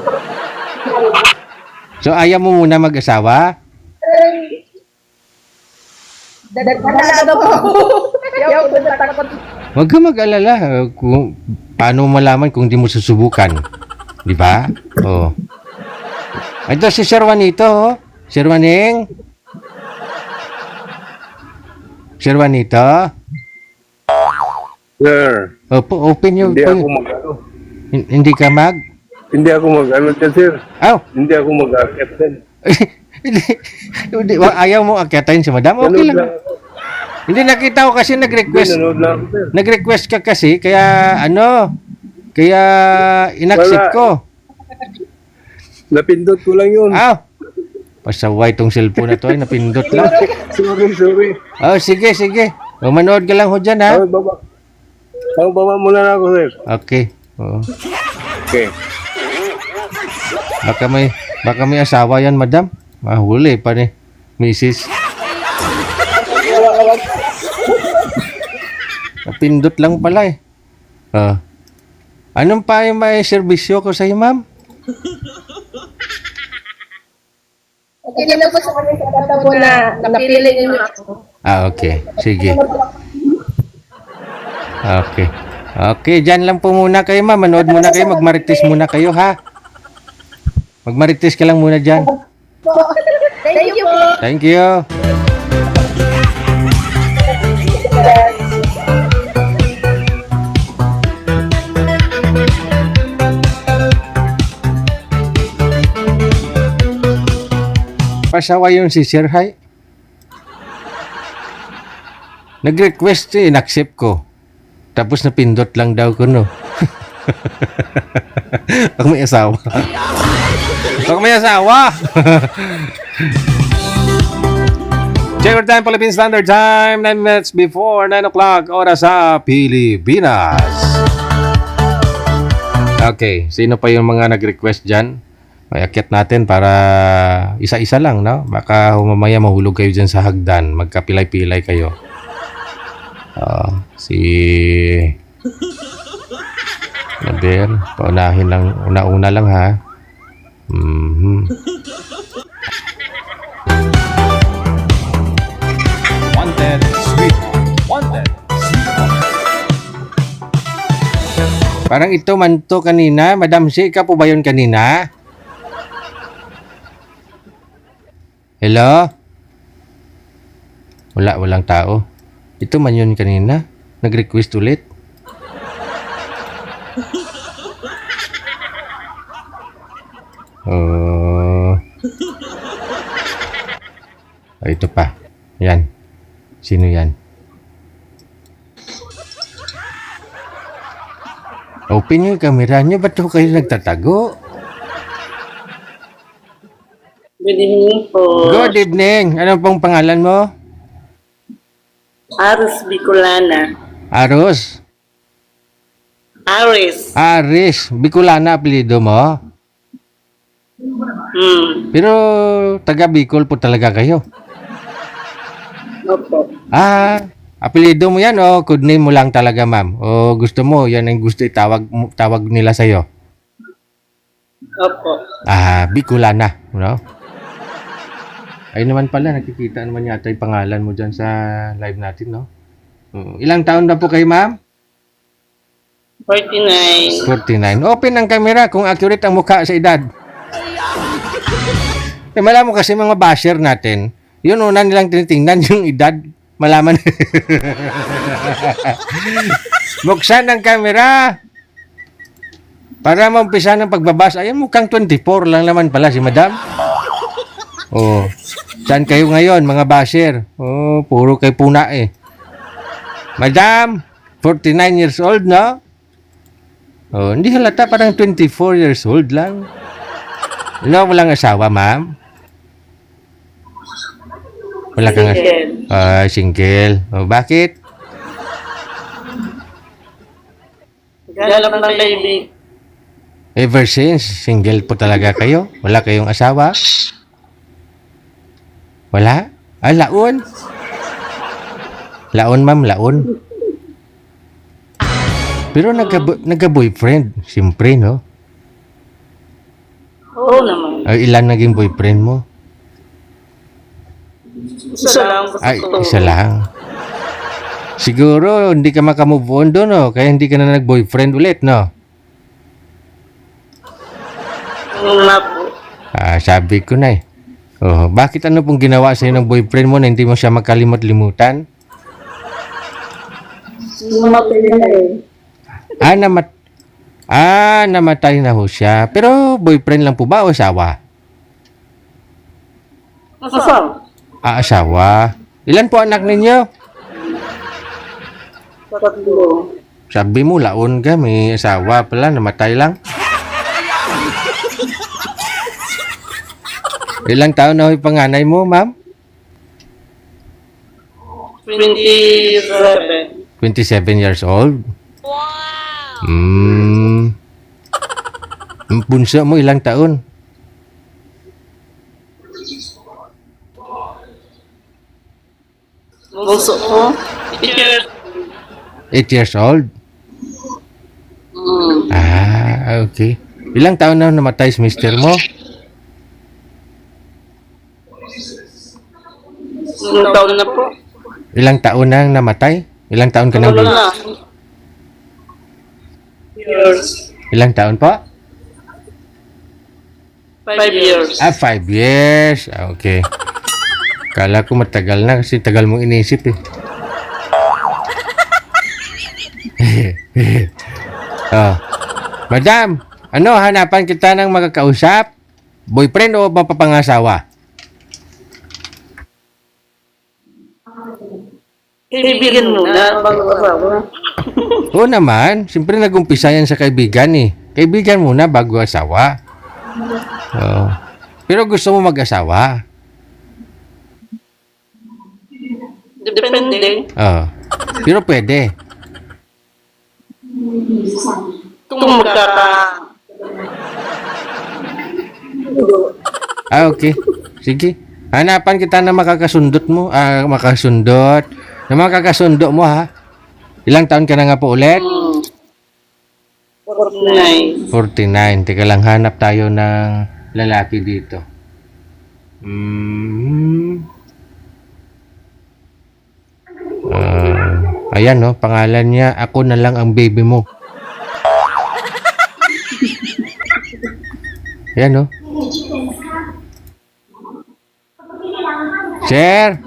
So, ayaw mo muna mag-asawa? Dalaga po ako. Ayaw ko natakot. Huwag ka mag-alala. Paano mo malaman kung di mo susubukan? Di ba? Oh. Ito si Sir Juanito, oh. Sir Juaning. Sir Juanito. Sir, Open yung... hindi ako mag-ano. Hindi ka mag... Hindi ako mag-ano dyan, sir. Oh. Hindi ako mag-akit dyan. Hindi, ayaw mo akyatain si madam? Okay Nanood lang. lang ako. Hindi, nakita ko kasi nag-request. Nanood lang ako, sir. Nag-request ka kasi, kaya kaya inaccept Wala. ko. Napindot ko lang yun. Pasaway tong cellphone na to ay napindot lang. Sorry. Oh, sige. O, manood ka lang ho dyan, ha? Baba muna na ako, sir. Okay. Oh. Okay. Baka may asawa yan, madam. Mahuli pa ni Mrs. Napindot lang pala eh. Anong pa yung may serbisyo ko sa'yo, ma'am? Okay na po sa kanya sa katabo na napili niyo ako. Okay. Sige. Okay, dyan lang po muna kayo, ma'am. Manood muna kayo. Magmarites muna kayo, ha? Magmarites ka lang muna dyan. Thank you po. Thank you. Pasawa yung si Sir Hai. Nag-request eh, in-accept ko. Tapos napindot lang daw ko, no? Pag may asawa. Pag may asawa! Check time, Philippine Standard Time, 9 minutes before 9 o'clock, oras sa Pilipinas. Okay, sino pa yung mga nag-request dyan? May akyat natin para isa-isa lang, no? Baka mamaya mahulog kayo dyan sa hagdan. Magkapilay-pilay kayo. Si Naber, paunahin lang, una-una lang, ha? Wanted, sweet. Wanted, sweet. Parang ito man to kanina. Madam Si, ikaw po ba yun kanina? Hello? Walang tao. Ito man yun kanina. Nag-request ulit. Ito pa. Yan. Sino yan? Open yung camera nyo. Ba't ko kayo nagtatago? Good evening po. Good evening. Ano pong pangalan mo? Aris Bicolana. Aros? Aris. Bicolana apelido mo? Pero taga Bicol po talaga kayo? Opo. Apelido mo yan o code name mo lang talaga, ma'am? O gusto mo, yan ang gusto tawag nila sa'yo? Opo. Bicolana, no? Ay naman pala, nakikita naman yata yung pangalan mo dyan sa live natin, no? Ilang taon na po kayo, ma'am? 49. 49. Open ang camera kung accurate ang mukha sa edad. Malaman mo kasi mga basher natin, yun una nilang tinitingnan yung edad. Malaman. Buksan ang camera. Para maumpisa ng pagbabas. Ayan, mukhang 24 lang naman pala si madam. Saan kayo ngayon, mga basher? Puro kay puna eh. Madam, 49 years old, no? Hindi halata, parang 24 years old lang. Walang asawa, ma'am? Wala kang asawa? Single. Bakit? Galap ng baby. Ever since, single po talaga kayo? Wala kayong asawa? Wala? Ah, laon? Laon, ma'am, laon. Pero nagka-boyfriend, siyempre, no? Oo naman. Ay, ilan naging boyfriend mo? Isa lang. Ay, isa lang. Siguro, hindi ka makamove on doon, no? Kaya hindi ka na nag-boyfriend ulit, no? Nga po. Ah, sabi ko na eh. Oh, bakit ano pong ginawa sa'yo ng boyfriend mo na hindi mo siya makalimot-limutan? Namatay na eh. Namatay na ho siya. Pero boyfriend lang po ba o asawa? Asawa. Ah, asawa. Ilan po anak ninyo? Tatlo. Sabi mo, laon ka, may asawa pala, namatay lang. Ilang taon na ho yung panganay mo, ma'am? 27. 27 years old? Ang bunso mo, ilang taon? Bunso ko. 8 years old? Ah, okay. Ilang taon na namatay si mister mo? Ilang taon na po. Ilang taon na namatay? Ilang taon ka na? Wala na. Years. Ilang taon po? 5 years. Ah, 5 years. Ah, okay. Kala ko matagal na kasi tagal mong inisip eh. Oh. Madam, ano, hanapan kita ng makakausap? Boyfriend o mapapangasawa? Kaibigan muna bago asawa. Oo naman, siyempre nag-umpisa yan sa kaibigan eh. Kaibigan muna bago asawa. Oh. Pero gusto mo mag-asawa? Depende. Oh. Pero pwede. Kung magkaka... Ah, okay. Sige. Hanapan kita na makakasundot mo. Makasundot. Na makakasundo mo, ha? Ilang taon ka na nga po ulit? 49. 49. Teka lang, hanap tayo ng lalaki dito. Ayan, no? Pangalan niya, ako na lang ang baby mo. Ayan, no? Sir!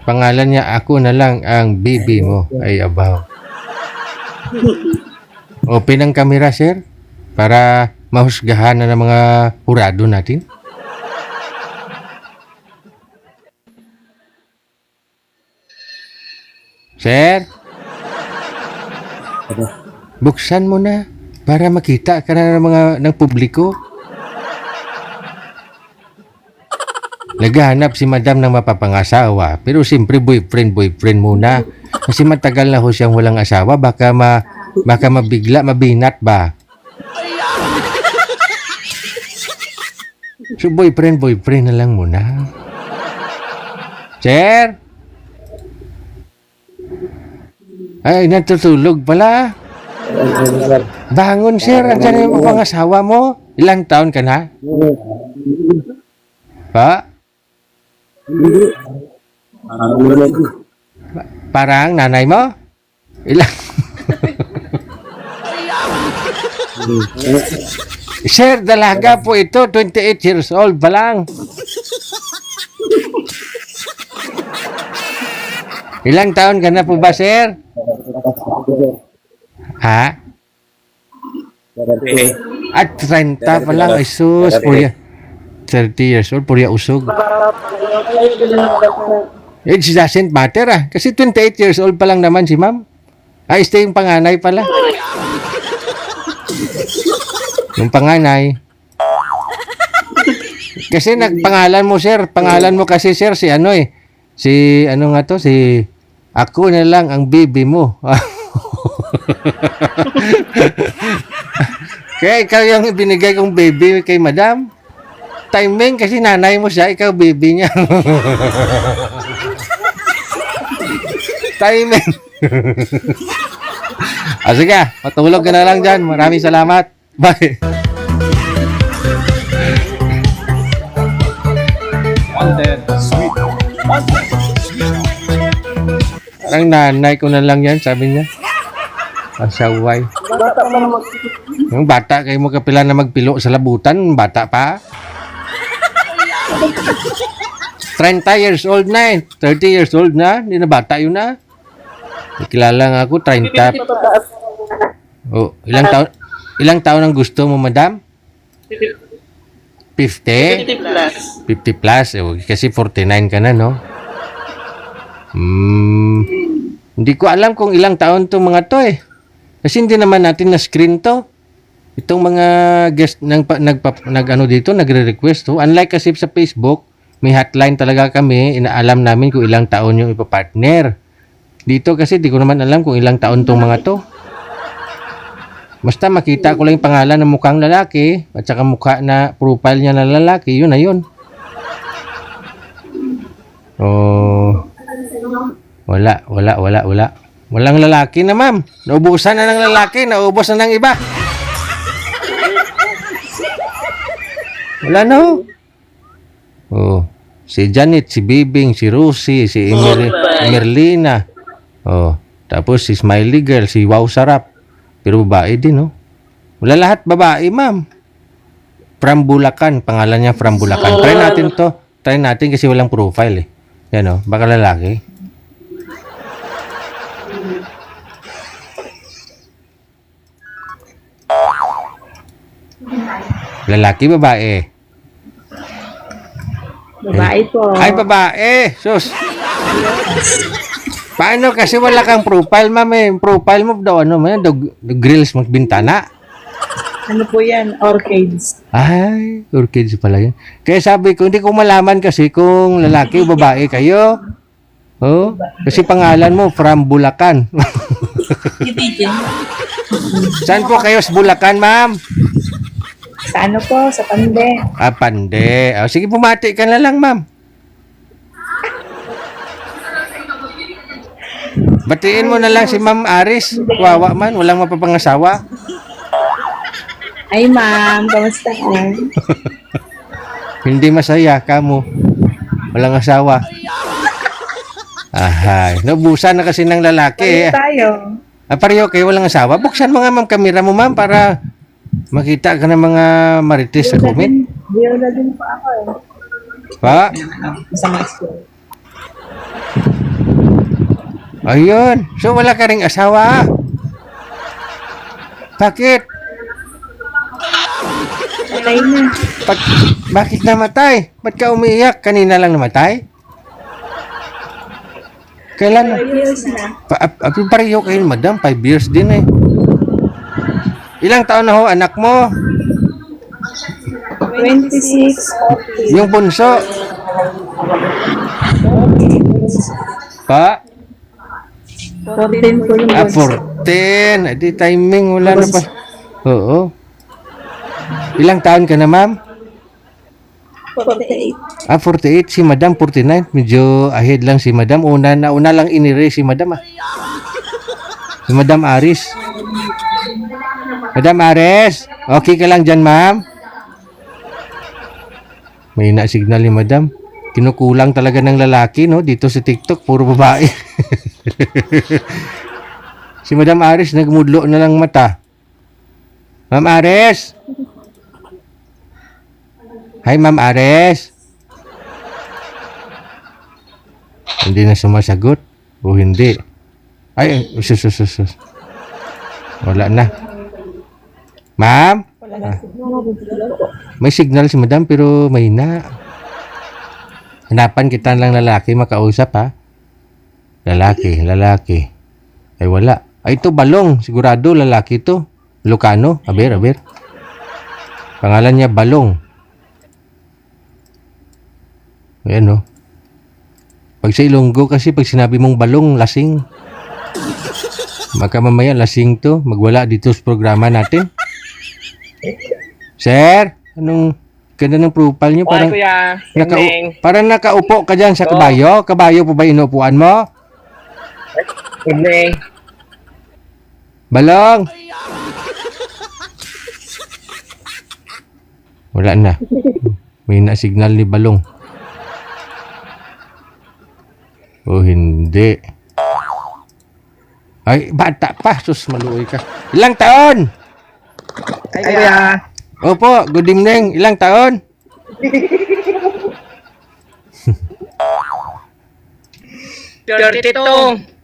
Pangalan niya, ako na lang ang baby mo. Ay, abaw. Open ang camera, sir. Para mahusgahan na ng mga hurado natin. Sir? Buksan mo na para makita ka na ng publiko. Naghahanap si madam ng mapapangasawa, pero siyempre boyfriend muna. Kasi matagal na ho siyang walang asawa, baka mabigla, mabinat ba? So boyfriend na lang muna. Sir? Ay, natutulog pala. Bangon, sir. Andiyan yung mapangasawa mo. Ilang taon ka na? Pa? Parang nanay mo? Ilang? Sir, dalaga po ito. 28 years old pa lang. Ilang taon ka na po ba, sir? Ha? At 30 pa lang. Ay, sus. 30 years old. Purya usog. It doesn't matter ah. Kasi 28 years old pa lang naman si ma'am. Ay, stay yung panganay pala. Yung panganay. Kasi nagpangalan mo, sir. Pangalan mo kasi, sir, si ano eh. Si, ano nga to? Si, ako na lang ang baby mo. Kaya ikaw yung binigay kong baby kay madam. timing kasi nanay mo siya, ikaw baby niya. Timing. Sige, matulog ka na lang dyan. Maraming salamat. Bye. Wanted, sweet, wanted. Parang nanay ko na lang yan, sabi niya. Asaway. Yung bata kayo mo kapila na magpilo sa labutan, bata pa. 30 years old na 30 years old na, hindi na bata yun na. Kilala nga ako, 30. Oh, ilang taon ang gusto mo, madam? 50? 50 plus. 50 plus, kasi 49 ka na, no? Hindi ko alam kung ilang taon to mga to Kasi hindi naman natin na-screen to. Itong mga guest nag-ano dito, nagre-request to. Unlike kasi sa Facebook, may hotline talaga kami, inaalam namin kung ilang taon yung ipapartner. Dito kasi di ko naman alam kung ilang taon tong mga to. Basta makita ko lang yung pangalan ng mukhang lalaki at saka mukha na profile niya na lalaki, yun na yun. Oh. Wala. Walang lalaki na, ma'am. Naubusan na ng lalaki, naubos na ng iba. Wala na ho. Oh. Si Janet, si Bibing, si Rosie, si Merlina. Oh. Tapos si Smiley Girl, si Wow Sarap. Pero babae din, no? Wala lahat babae, ma'am. From Bulacan. Pangalan niya From Bulacan. Try natin to. Try natin kasi walang profile Yan, baka lalaki. Lalaki, babae? Babae po. Ay, babae! Sus! Paano kasi wala kang profile, ma'am Profile mo daw, the grills magbintana? Ano po yan? Orchids. Ay, orchids pala yan. Kaya sabi ko, hindi ko malaman kasi kung lalaki o babae kayo. Oh, kasi pangalan mo, From Bulacan. Saan po kayo sa Bulacan, ma'am? Sa ano po? Sa Pande. Pande. Oh, sige, bumati ka na lang, ma'am. Batiin mo na lang si Ma'am Aris. Wawa man, walang mapapangasawa. Ay, ma'am. Kamusta ka? Hindi masaya ka mo. Walang asawa. Ahay. Naubusan na kasi ng lalaki. Tayo. Pareho kayo walang asawa. Buksan mo nga, ma'am, kamera mo, ma'am, para makita ka ng mga marites sa comment. Viola din po ako Pa? Sa mga school. Ayun. So, wala ka ring asawa. Bakit? Patay na. Bakit namatay? Ba't ka umiiyak? Kanina lang namatay? Kailan? 5 years na. Pareho kayo, madam. 5 years din Ilang taon na ho, anak mo? 26. Yung bunso? Pa? 14 po yung 14. Di timing, wala na pa. Oo. Ilang taon ka na, ma'am? 48. 48. Si madam, 49. Medyo ahead lang si madam. Una lang inire si madam, Si Madam Aris. Madam Aris, okay ka lang dyan, ma'am? May na-signal ni madam. Kinukulang talaga ng lalaki, no? Dito sa TikTok, puro babae. Si Madam Aris, nagmudlo na lang mata. Ma'am Aris? Hi, Ma'am Aris. Hindi na sumasagot. O hindi. Ay, sus. Wala na. Ma'am? May signal si madam pero may na. Hanapan kita lang lalaki makausap, ha? Lalaki. Ay, wala. Ay, ito Balong. Sigurado lalaki to. Lucano. Aber. Pangalan niya Balong. Ayan, no? Pag sa Ilonggo kasi, pag sinabi mong Balong, lasing. Baka mamaya lasing to. Magwala dito sa programa natin. Sir, anong Ganda ng profile niyo. Parang, Kuya. parang nakaupo ka dyan sa kabayo. Kabayo pa ba inuupuan mo? Evening. Balong! Wala na. May na-signal ni Balong. Oh, hindi. Ay, bata pa. Sus, maluoy ka. Ilang taon? Ay, Kuya. Opo, good evening. Ilang taon?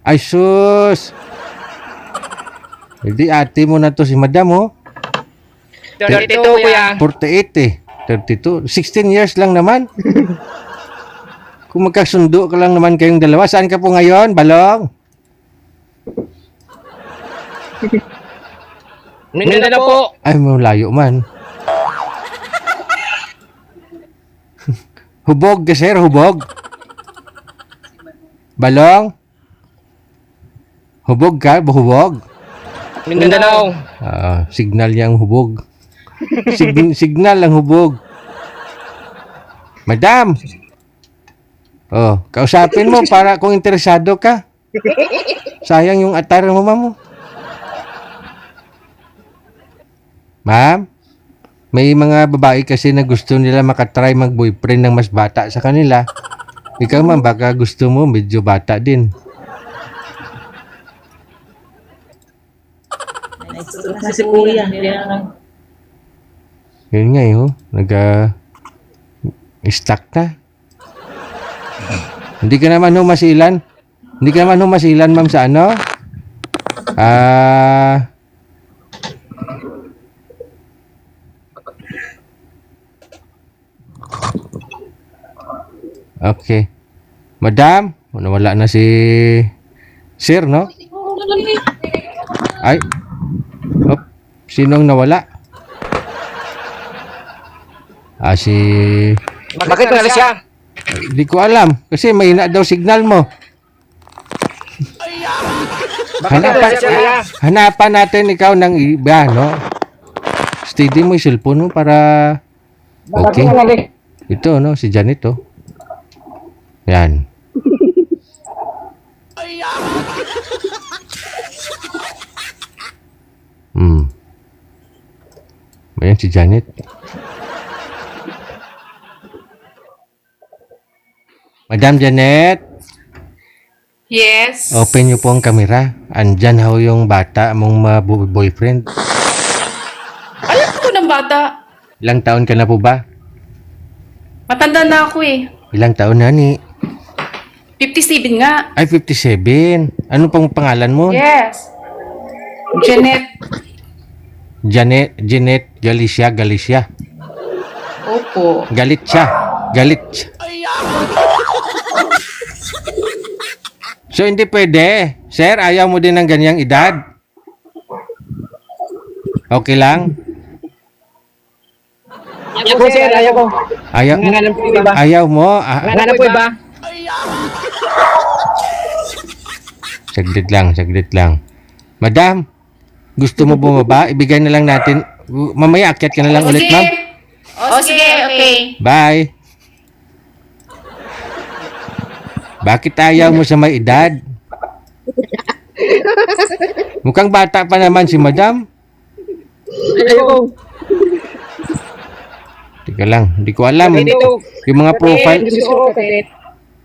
Ay, sus. Hindi, ate mo na to si madam, oh. 32, Kuya. 48 eh. 32. 16 years lang naman. Kung magkasundo ka lang naman kayong dalawa. Saan ka po ngayon, Balong? Mindanao po. Ay, malayo man. Hubog ka, sir. Hubog. Balong? Hubog ka? Hubog? Mindanao. Signal niyang hubog. Signal ang hubog. Madam! Oh, kausapin mo para kung interesado ka. Sayang yung atar mo, ma'am. Ma'am, may mga babae kasi na gusto nila makatry mag-boyfriend ng mas bata sa kanila. Ikaw, ma'am, baka gusto mo medyo bata din. Si Kuya. Yun nga eh, oh. Nag-stuck na. Hindi ka naman ho masilan. Hindi ka naman ho masilan, ma'am, sa ano? Okay. Madam, nawala na si Sir, no? Ay. Op, sinong nawala? Si... Bakit na siya? Hindi ko alam. Kasi mahina daw signal mo. Hanapan natin ikaw ng iba, no? Steady mo yung cellphone mo para... Okay. Ito, no? Si Janet, oh. Yan. Ayan si Janet. Madam Janet. Yes. Open niyo po ang camera. Andyan ho yung bata mong boyfriend. Alam ko ng bata. Ilang taon ka na po ba? Matanda na ako eh. Ilang taon na ni? 57 nga. Ay, 57. Ano pong pangalan mo? Yes. Janet. Janet Galicia. Opo. Galit siya. So, hindi pwede. Sir, ayaw mo din ng ganyang edad? Okay lang? Ayaw ko, sir. Ayaw ko. Nangalan po iba. Ayaw mo? Nangalan po iba. Saglit lang. Madam, gusto mo bumaba? Ibigay na lang natin. Mamaya, akyat ka na lang ulit, ma'am. O sige, okay. Bye. Bakit ayaw mo sa may edad? Mukhang bata pa naman si madam. Ayaw ko. Teka lang, hindi ko alam. Yung mga profile.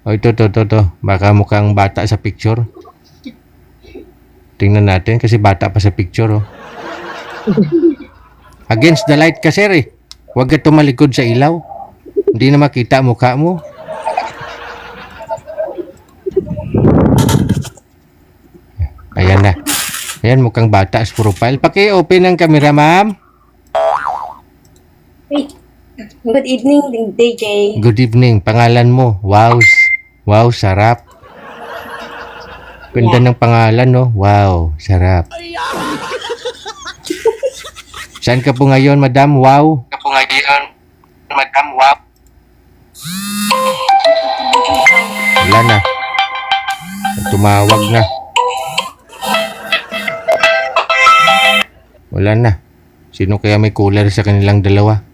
Oh, ito. Baka mukhang bata sa picture. Tingnan natin kasi bata pa sa picture, oh. Against the light ka, sir, eh. Huwag ka tumalikod sa ilaw. Hindi na makita mukha mo. Ayan na. Ayan, mukhang bata sa profile. Paki-open ang camera, ma'am. Good evening, DJ. Good evening. Pangalan mo? Wow, sarap. Ganda ng pangalan, no? Wow, sarap. Saan ka po ngayon, madam? Wow. Wala na. Tumawag na. Wala na. Sino kaya may cooler sa kanilang dalawa?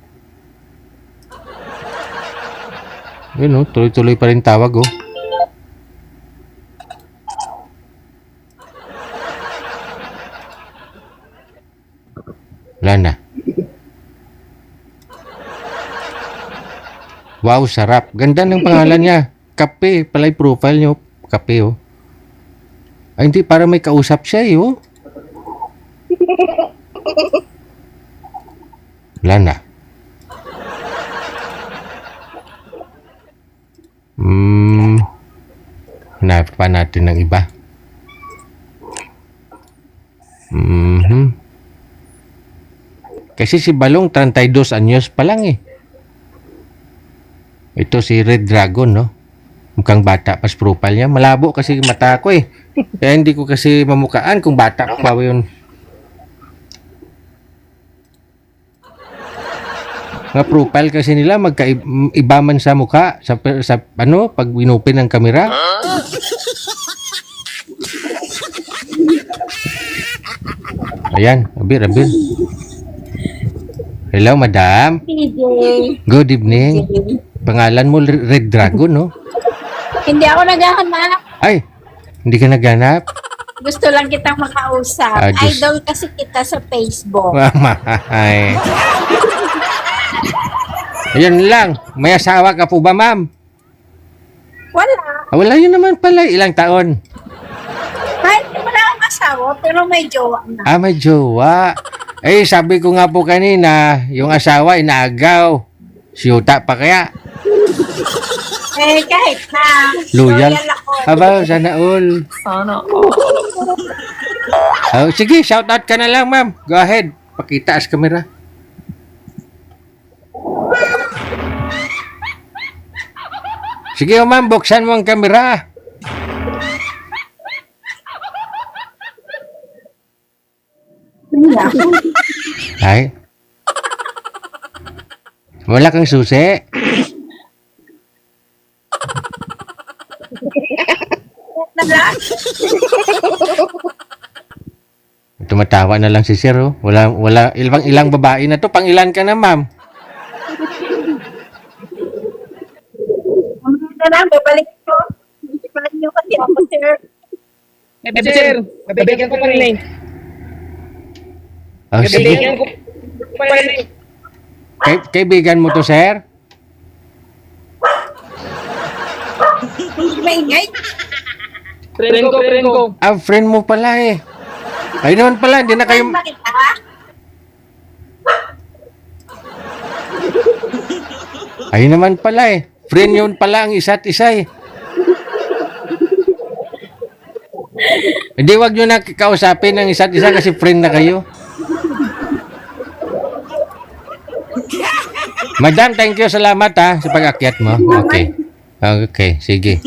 Yun oh, tuloy-tuloy pa rin tawag oh. Wala na. Wow, sarap. Ganda ng pangalan niya. Kape. Palay profile niyo. Kape oh. Ay, hindi. Para may kausap siya eh oh. Wala na. Hanap pa natin ng iba. Kasi si Balong 32 anyos pa lang eh. Ito si Red Dragon no. Mukhang bata pas profile niya. Malabo kasi mata ko eh. Kaya hindi ko kasi mamukaan kung bata pa yun. Nga profile kasi nila magkaiba man sa mukha sa ano pag winupin ng kamera. Ayan, abir. Hello, madam. Good evening. Pangalan mo Red Dragon, no? Hindi ako naghahanap. Ay, hindi ka naghanap? Gusto lang kitang makausap. Diyos. Idol kasi kita sa Facebook. Ay. Ayun lang. May asawa ka po ba, ma'am? Wala. Wala yun naman pala. Ilang taon? Kahit wala akong asawa, pero may jowa na. May jowa. Eh, sabi ko nga po kanina, yung asawa inaagaw. Siyuta pa kaya? Eh, kahit na. Loyal. ako. Aba, sana all. Oh, sige, shout out ka na lang, ma'am. Go ahead. Pakita as camera. Sige, ma'am, buksan mo ang camera. Ay. Wala kang susi. Tumatawa na lang si Sir, oh. Wala, ilang babae na to. Pang ilan ka na, ma'am? Babalik ko. Hindi pa rin yung kasi ako, sir. Sir, nabigyan ko pa rin eh. Oh, sige. Nabigyan ko pa rin eh. Kaibigan mo to, Sir? Maingay. Friend ko. Friend mo pala eh. Ay naman pala, hindi na kayo... Ay naman pala eh. Friend yun pala ang isa't isa eh. Hindi, wag nyo na kausapin ang isa't isa kasi friend na kayo. Madam, thank you. Salamat ha sa pag-akyat mo. Okay. Okay, sige.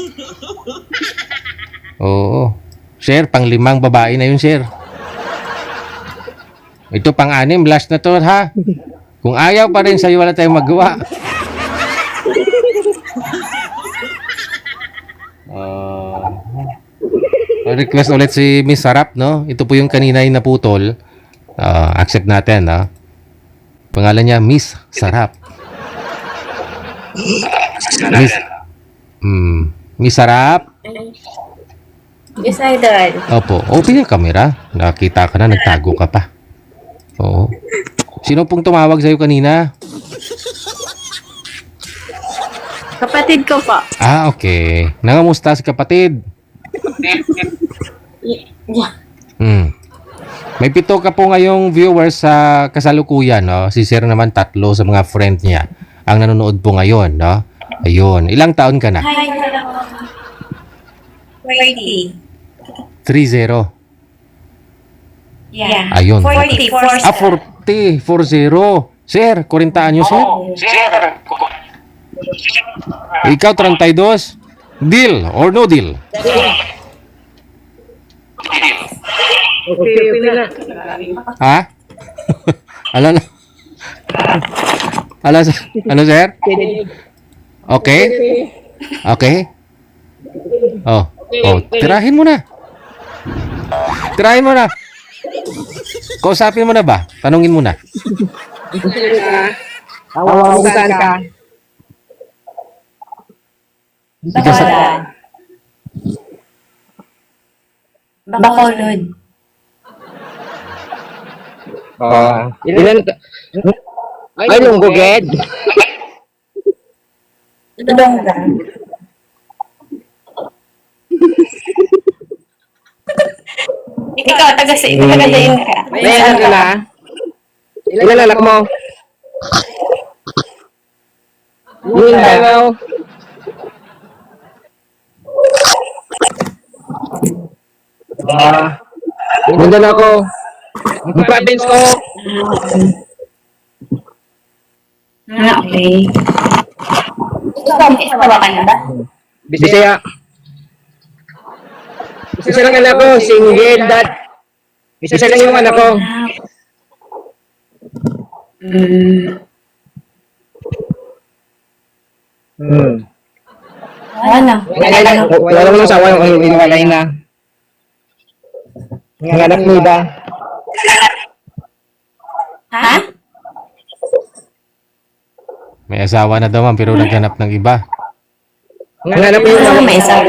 Oo. Sir, pang-5 babae na yun, sir. Ito pang-6, last na to ha. Kung ayaw pa rin sa'yo, wala tayong magawa. Request ulit si Miss Sarap, no? Ito po yung kanina yung naputol. Accept natin, no? Pangalan niya, Miss Sarap. Miss Sarap? Yes, idol. Opo. Open yung camera. Nakita ka na, nagtago ka pa. Oo. Sino pong tumawag sa'yo kanina? Kapatid ko po. Okay. Nangamusta si kapatid? May 7 ka po ngayong viewers sa kasalukuyan, no? Si Sir naman 3 sa mga friend niya ang nanonood po ngayon, no? Ayun. Ilang taon ka na? Hi, hello. 30. 30. Yeah. Ayun. 40. 40. 40. Sir, 40 anyos, sir? Ikaw, 32? Deal or no deal? Okay na. Ha? Ano? Ano, sir? Okay? Okay? Oh. Tirahin mo na. Kausapin mo na ba? Tanungin mo na. Tawagan ka. Bacolod. Bacolod. Ilan? Ay, Lungguged. Dongga. Ikaw, taga-sain ka. May anak ka na? Ilan anak mo? Mindanao. Mindanao ko. Ang province ko. Okay. Ikaw ba ka na ba? Bisaya. Isa lang anak ko, single dad. Isa lang yung anak ko. Ano? Wala mo ng sawa yung iniwalay na. Ang anak mo ba? Ha? May asawa na daw ma'am pero naghanap ng iba. Ang anak mo yung May isa.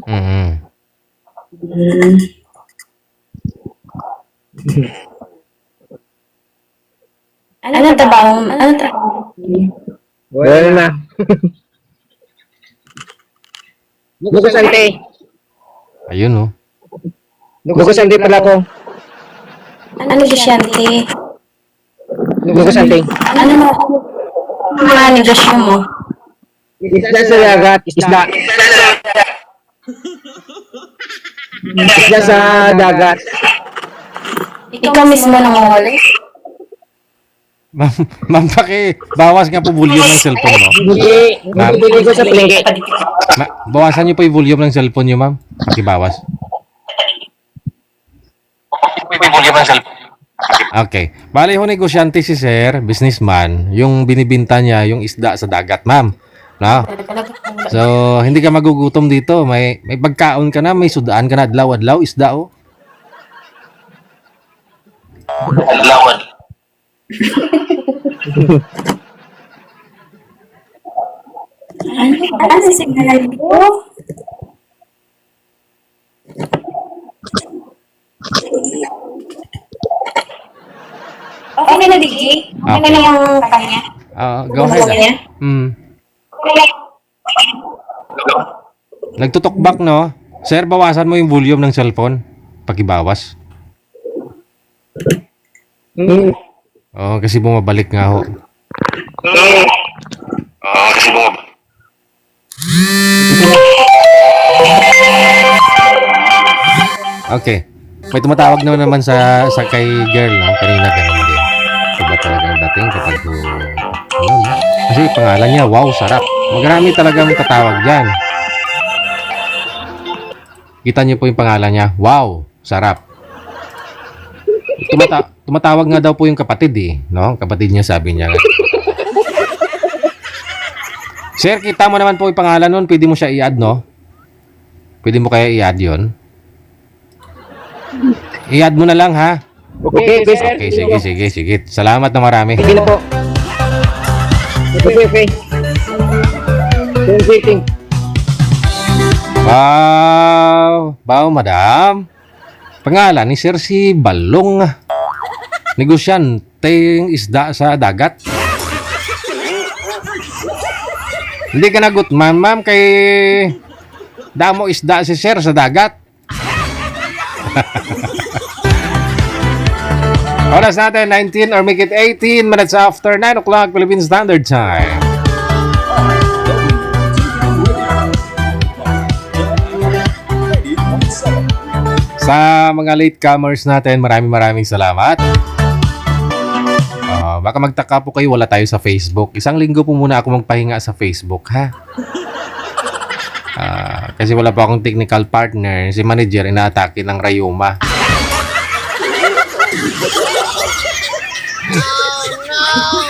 Mm. Ano trabaho? Ano trabaho? Wala na. Bukosante. Ayun oh. Bukosante pala ko. Ano negosyante? Bukosante. Ano mo? Mga negosyo mo? Isda sa dagat. Isda. Isda sa dagat. Ikaw mismo nang huli? Ma'am, bawas nga po volume ng cellphone mo. Hindi. Ma'am. Bibili ko sa palengke. Bawasan niyo po yung volume ng cellphone niyo, ma'am. Pakibawas. Okay. Bali ho negosyante si sir, businessman, yung binibinta niya yung isda sa dagat, ma'am. No? So, hindi ka magugutom dito. May pagkaon ka na, may sudaan ka na, adlaw-adlaw, isda oh. Ano signal ko? Okay na, Digi? Okay na yung kanya? Go ahead. Nagtutok-back, no? Sir, bawasan mo yung volume ng cellphone. Pakibawas. Oo, kasi bumabalik nga ho. Okay. May tumatawag naman sa kay girl, no? Kanina ganun din. Iba talaga ang dating kapag kasi pangalan niya, wow, sarap. Marami talagang tatawag dyan. Kita niyo po yung pangalan niya, wow, sarap. Tumatawag nga daw po yung kapatid eh, no? Kapatid niya sabi niya. Sir, kita mo naman po yung pangalan nun, pwede mo siya i-add, no? Pwede mo kaya i-add yun? I-add mo na lang, ha? Okay, sir. Okay, sige. Salamat na marami. Sige na po. Okay. Waiting. Wow, madam. Pangalan ni Sir si Balong. Negosyanteng isda sa dagat. Hindi ka nagot, ma'am, kay damo isda si Sir sa dagat. Oras natin, 19 or make it 18 minutes after 9 o'clock Philippine Standard Time. Sa mga latecomers natin, maraming salamat. Baka magtaka po kayo, wala tayo sa Facebook. Isang linggo po muna ako magpahinga sa Facebook, ha? Kasi wala pa akong technical partner. Si manager inaatake ng Rayuma.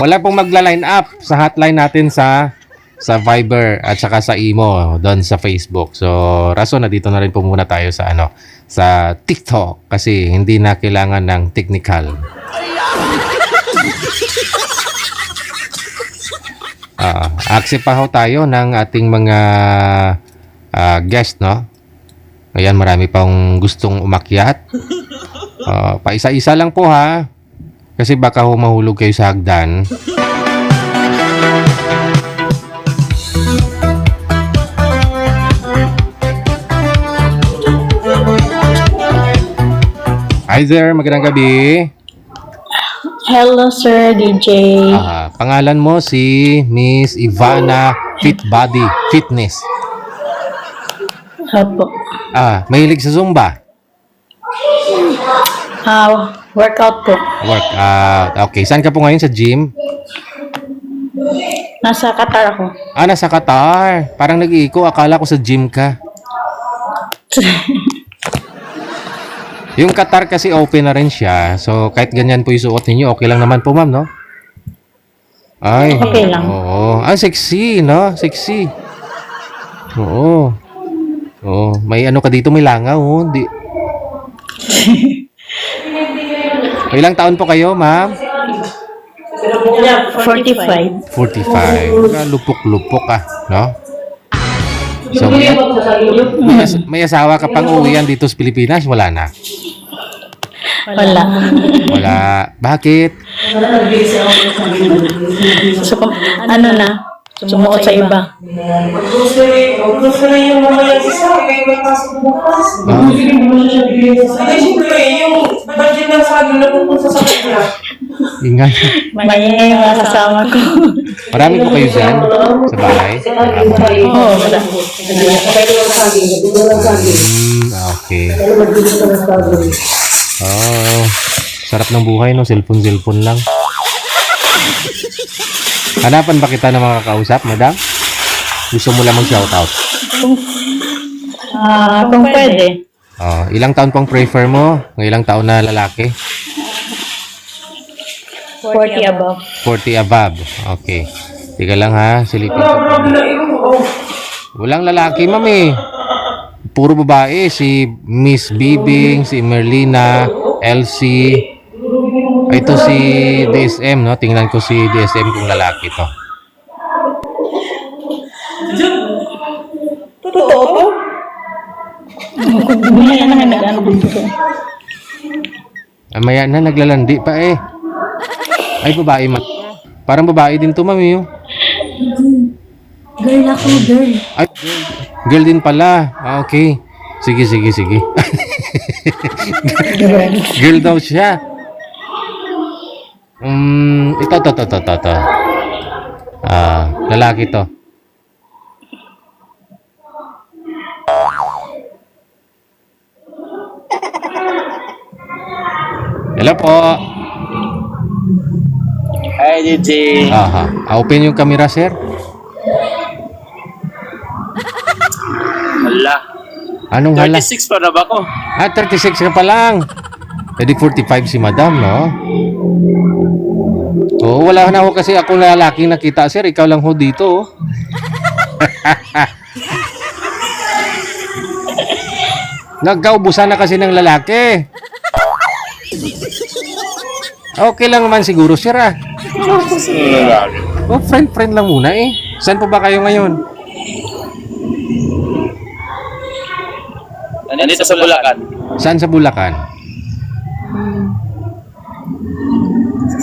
Wala pong magla-line up sa hotline natin sa Viber at saka sa Imo doon sa Facebook. So, rason na dito na rin po muna tayo sa sa TikTok kasi hindi na kailangan ng technical. Accept pa ho tayo ng ating mga guest, no? Ayan, marami pang gustong umakyat. Paisa-isa lang po, ha? Kasi baka ho mahulog kayo sa hagdan. Hi there, magandang gabi. Hello, Sir DJ. Pangalan mo si Miss Ivana Fitbody Fitness. Opo. Mahilig sa Zumba. Workout po. Workout. Okay, saan ka po ngayon, sa gym? Nasa Qatar ako. Nasa Qatar. Parang nag-iiko, akala ko sa gym ka. Yung Qatar kasi open na rin siya. So, kahit ganyan po yung suot ninyo, okay lang naman po, ma'am, no? Ay. Okay lang. Oo. Sexy, no? Sexy. Oo. Oo. May ano ka dito, may langaw, oh. Ilang taon po kayo, ma'am? 45. 45. Lupok-lupok, no? So, may asawa ka pang uwian dito sa Pilipinas? Wala na? Wala. Wala. Bakit? So, ano na? Sumuot sa iba. Ingay. Maingay yung mga kasama ko. Marami po kayo dyan sa bahay? Oo, wala. Okay. Sarap ng buhay, no? Cellphone lang. Hanapan ba kita ng mga kakausap, madam? Gusto mo lang mag-shoutout? Kung pwede. Ilang taon pang prefer mo? Ng ilang taon na lalaki? 40 above. 40 above. Okay. Tika lang, ha. Silipin ko. Walang lalaki, mami. Puro babae. Si Miss Bibing, si Merlina, Elsie. Ito si DSM, no? Tingnan ko si DSM kung lalaki to. Totoo po? Maya na nag-ano dito. Maya na, naglalandi pa eh. Ay, babae man. Parang babae din to, mami. Girl ako, girl. Ay, girl din pala. Okay. Sige. Girl daw siya. Ito. Lalaki to. Hello po. Hi, DJ. Open yung camera, sir. Hala. Anong hala? 36 pa na ba ko? 36 ka pa lang. Pwede 45 si madam, no? Wala na ho kasi ako lalaking nakita, sir. Ikaw lang ho dito, oh. Nagkaubusan na kasi ng lalaki. Okay lang naman siguro, sir, ah. Friend lang muna, eh. Saan po ba kayo ngayon? Nandito sa Bulacan. Saan sa Bulacan?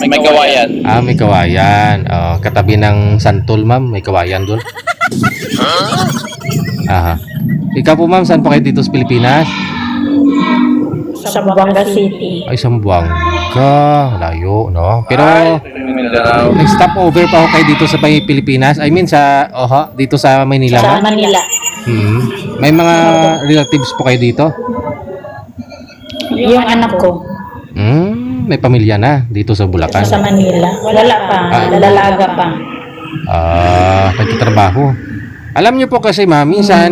May kawayan. May kawayan. Katabi ng Santol, ma'am. May kawayan doon. Ikaw po, ma'am, saan po kayo dito sa Pilipinas? Sa Buanga City. Ay, Zamboanga. Layo, no? Pero, nag-stop over pa ako kayo dito sa Pilipinas. I mean, dito sa Manila, Sa ma'am. Manila. May mga relatives po kayo dito? Yung anak ko. May pamilya na dito sa Bulacan. Sa Manila. Wala pa. Dalaga pa. Nagtatrabaho. Alam niyo po kasi, ma'am, minsan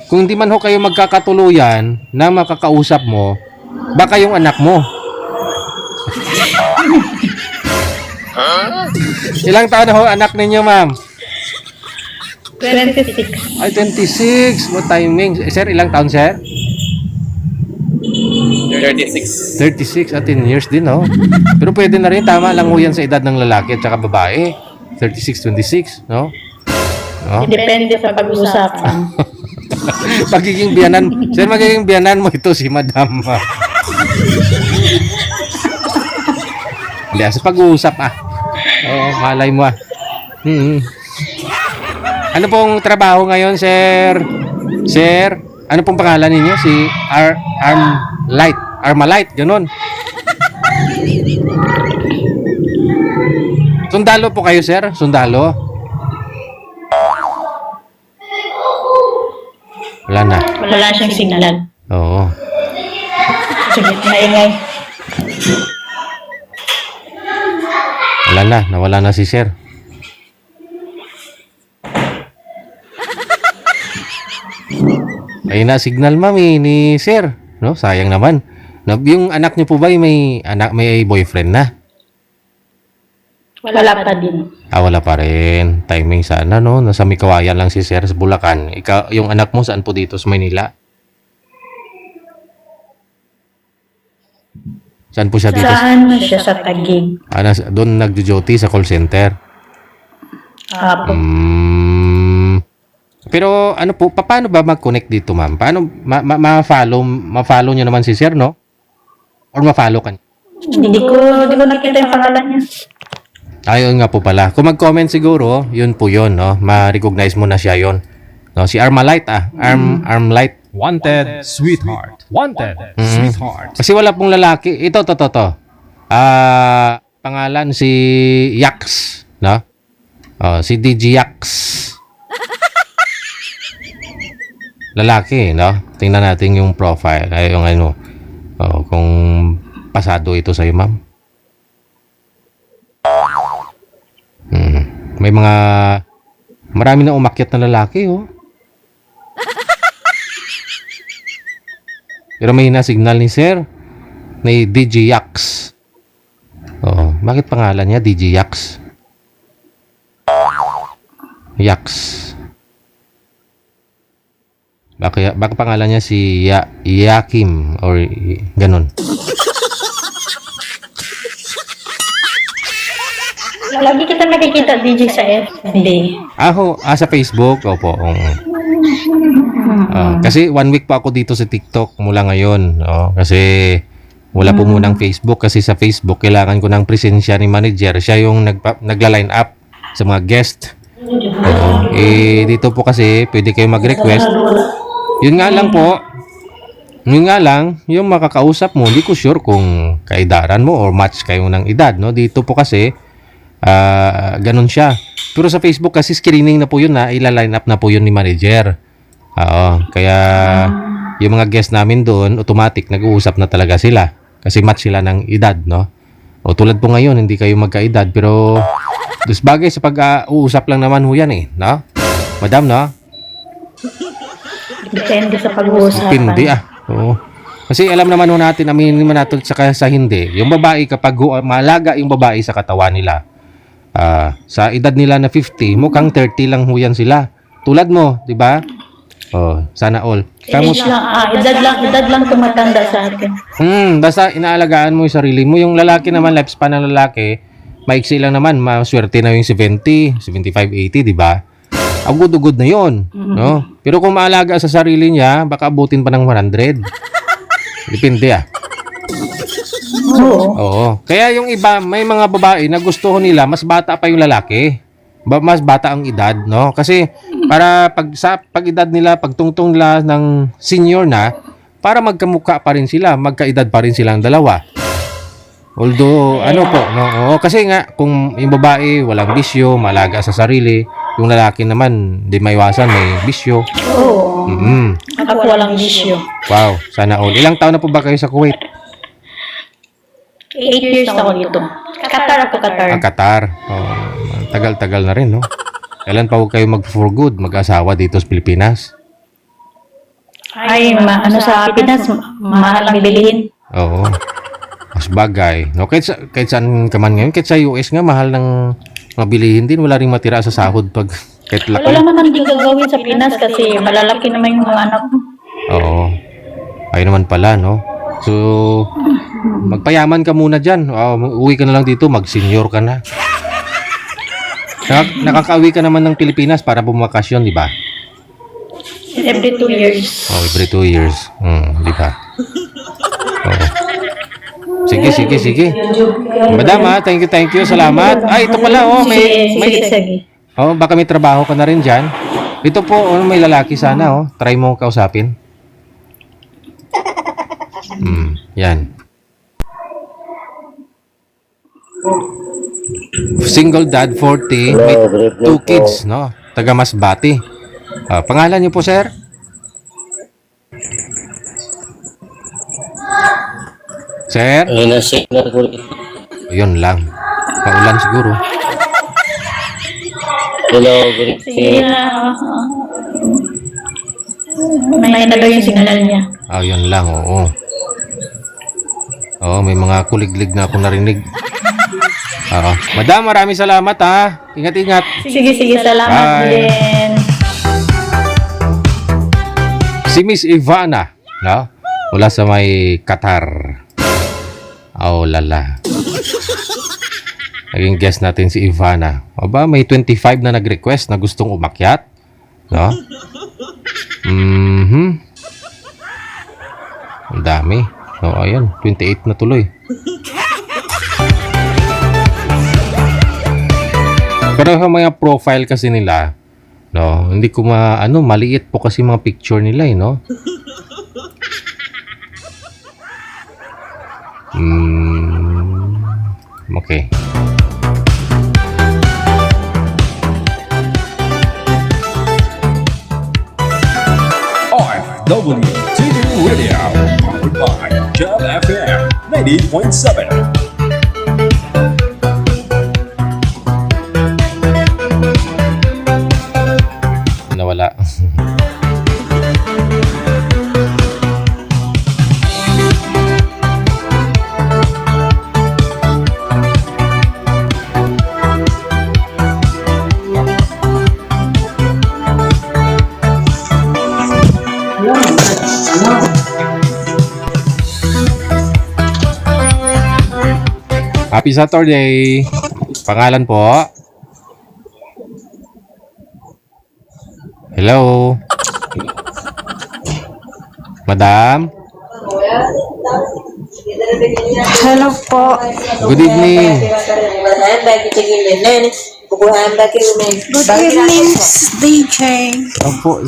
kung hindi man ho kayo magkakatuluyan na makakausap mo, baka yung anak mo. Ilang taon na ho anak ninyo, ma'am? 26. Ay, 26. What timing? Sir, ilang taon, sir? 36 at 10 years din, no? Pero pwede na rin, tama lang ho yan sa edad ng lalaki at saka babae. 36, 26, no? No? Depende sa pag-usapan. Magiging biyanan, sir, magiging biyanan mo ito si Madam. Hindi, sa pag-uusap Oo, malay mo Ano pong trabaho ngayon, sir? Sir, ano pong pangalan ninyo? Si Armalite, ganun. Sundalo po kayo, sir? Sundalo? Wala na. Wala siyang signal. Oo. Sige, maingay. Wala na. Nawala na si sir. Ayun na signal mami ni sir. No, sayang naman. Yung anak niyo po ba may boyfriend na? Wala pa din. Wala pa rin. Timing sana, no? Nasa Mikawayan lang si sir sa Bulacan. Ikaw, yung anak mo saan po dito sa Maynila? Saan po siya dito? Saan siya sa Taguig? Doon nagjo-duty sa call center. Apo. Pero ano po, paano ba mag-connect dito, ma'am? Paano ma-follow niyo naman si sir, no? Or ma-follow ka? Hindi ko nakita yung pangalan niya. Ayun nga po pala. Kung mag-comment siguro, yun po yun, no? Ma-recognize mo na siya yun. No, si Armalite, Armalite. Wanted, sweetheart. Wanted, sweetheart. Kasi wala pong lalaki. Ito. Pangalan si Yax, no? Si DJ Yax. Lalaki, no? Tingnan natin yung profile. Yung ano. Kung pasado ito sa'yo, ma'am. May marami na umakyat na lalaki, Pero may signal ni sir. May DJ Yax. Bakit pangalan niya DJ Yax? Yax. Bakit pangalan niya si Yakim or ganun? Lagi kita nakikita DJ sa FB. Sa Facebook? Opo. Kasi 1 week pa ako dito sa TikTok mula ngayon. Kasi wala po munang Facebook. Kasi sa Facebook, kailangan ko ng presensya ni manager. Siya yung nagla-line up sa mga guest. Dito po kasi, pwede kayo mag-request. Yun nga lang, yung makakausap mo, hindi ko sure kung kaedaran mo or match kayo ng edad. No? Dito po kasi, ganun siya. Pero sa Facebook kasi screening na po yun ila-line up na po yun ni manager. Kaya yung mga guest namin doon, automatic nag-uusap na talaga sila. Kasi match sila ng edad, no? Tulad po ngayon, hindi kayo magkaedad. Pero, bagay sa pag-uusap lang naman ho yan no? Madam, no? Depende sa pag-uusapan. Hindi Kasi alam naman ho natin, aminin naman natin sa hindi. Yung babae, kapag malaga yung babae sa katawan nila, sa edad nila na 50, mukhang 30 lang ho yan sila. Tulad mo, di ba? Sana all. Edad lang tumatanda sa atin. Basta inaalagaan mo yung sarili mo. Yung lalaki naman, lifespan ng lalaki, maiksi lang naman, maswerte na yung 70, 75, 80, di ba? Agud-ugud na yun. No? Pero kung maalaga sa sarili niya, baka abutin pa ng 100. Depende Oo. Kaya yung iba, may mga babae na gusto nila, mas bata pa yung lalaki. Mas bata ang edad, no? Kasi para pag edad nila, pagtungtong nila ng senior na, para magkamukha pa rin sila, magkaedad pa rin silang dalawa. Although, kasi nga, kung yung babae, walang bisyo, malaga sa sarili, yung lalaki naman, di maiwasan, may bisyo. Ako walang bisyo. Wow, sana all. Ilang taon na po ba kayo sa Kuwait? 8 years ako dito. Qatar. Qatar. Tagal-tagal na rin, no? Kailan pa huwag kayo for good, mag-asawa dito sa Pilipinas? Sa Pinas, mahal ang bilihin. Oo. Mas bagay. No, kahit saan ka man ngayon, kahit sa US nga, mahal ng mabilihin din. Wala rin matira sa sahod pag kahit laki. Wala naman din gagawin sa Pinas kasi malalaki naman yung mga anak mo. Oo. Ayun naman pala, no? So, magpayaman ka muna dyan. Uwi ka na lang dito, mag-senior ka na. Nakaka-uwi ka naman ng Pilipinas para bumakasyon, di ba? Every 2 years. Oh, every 2 years. Di ba? Oh. Sige. Madam, thank you. Salamat. Ito pala, Sige. baka may trabaho ka na rin dyan. Ito po, may lalaki sana, Try mo kausapin. Yan. Single dad, 40, may 2 kids, no? Taga Masbate. Pangalan niyo po, sir? Sir? Yun lang. Paulan siguro. Sige na. May na daw yung signal niya. Yun lang, oo. May mga kuliglig na ako narinig. Madam, maraming salamat, ha. Ingat-ingat. Sige, salamat Bye. din. Si Miss Ivana, no? Mula sa may Qatar. Lala. Naging guest natin si Ivana. May 25 na nag-request na gustong umakyat, no? Ang dami. Ayan, 28 na tuloy. Pero yung mga profile kasi nila, no, hindi ko maliit po kasi mga picture nila, no? Okay. OFW TV Radio, powered by Job FM 90.7. Nawala. Happy Saturday. Pangalan po? Hello. Madam? Hello po. Good evening. Good evening, DJ.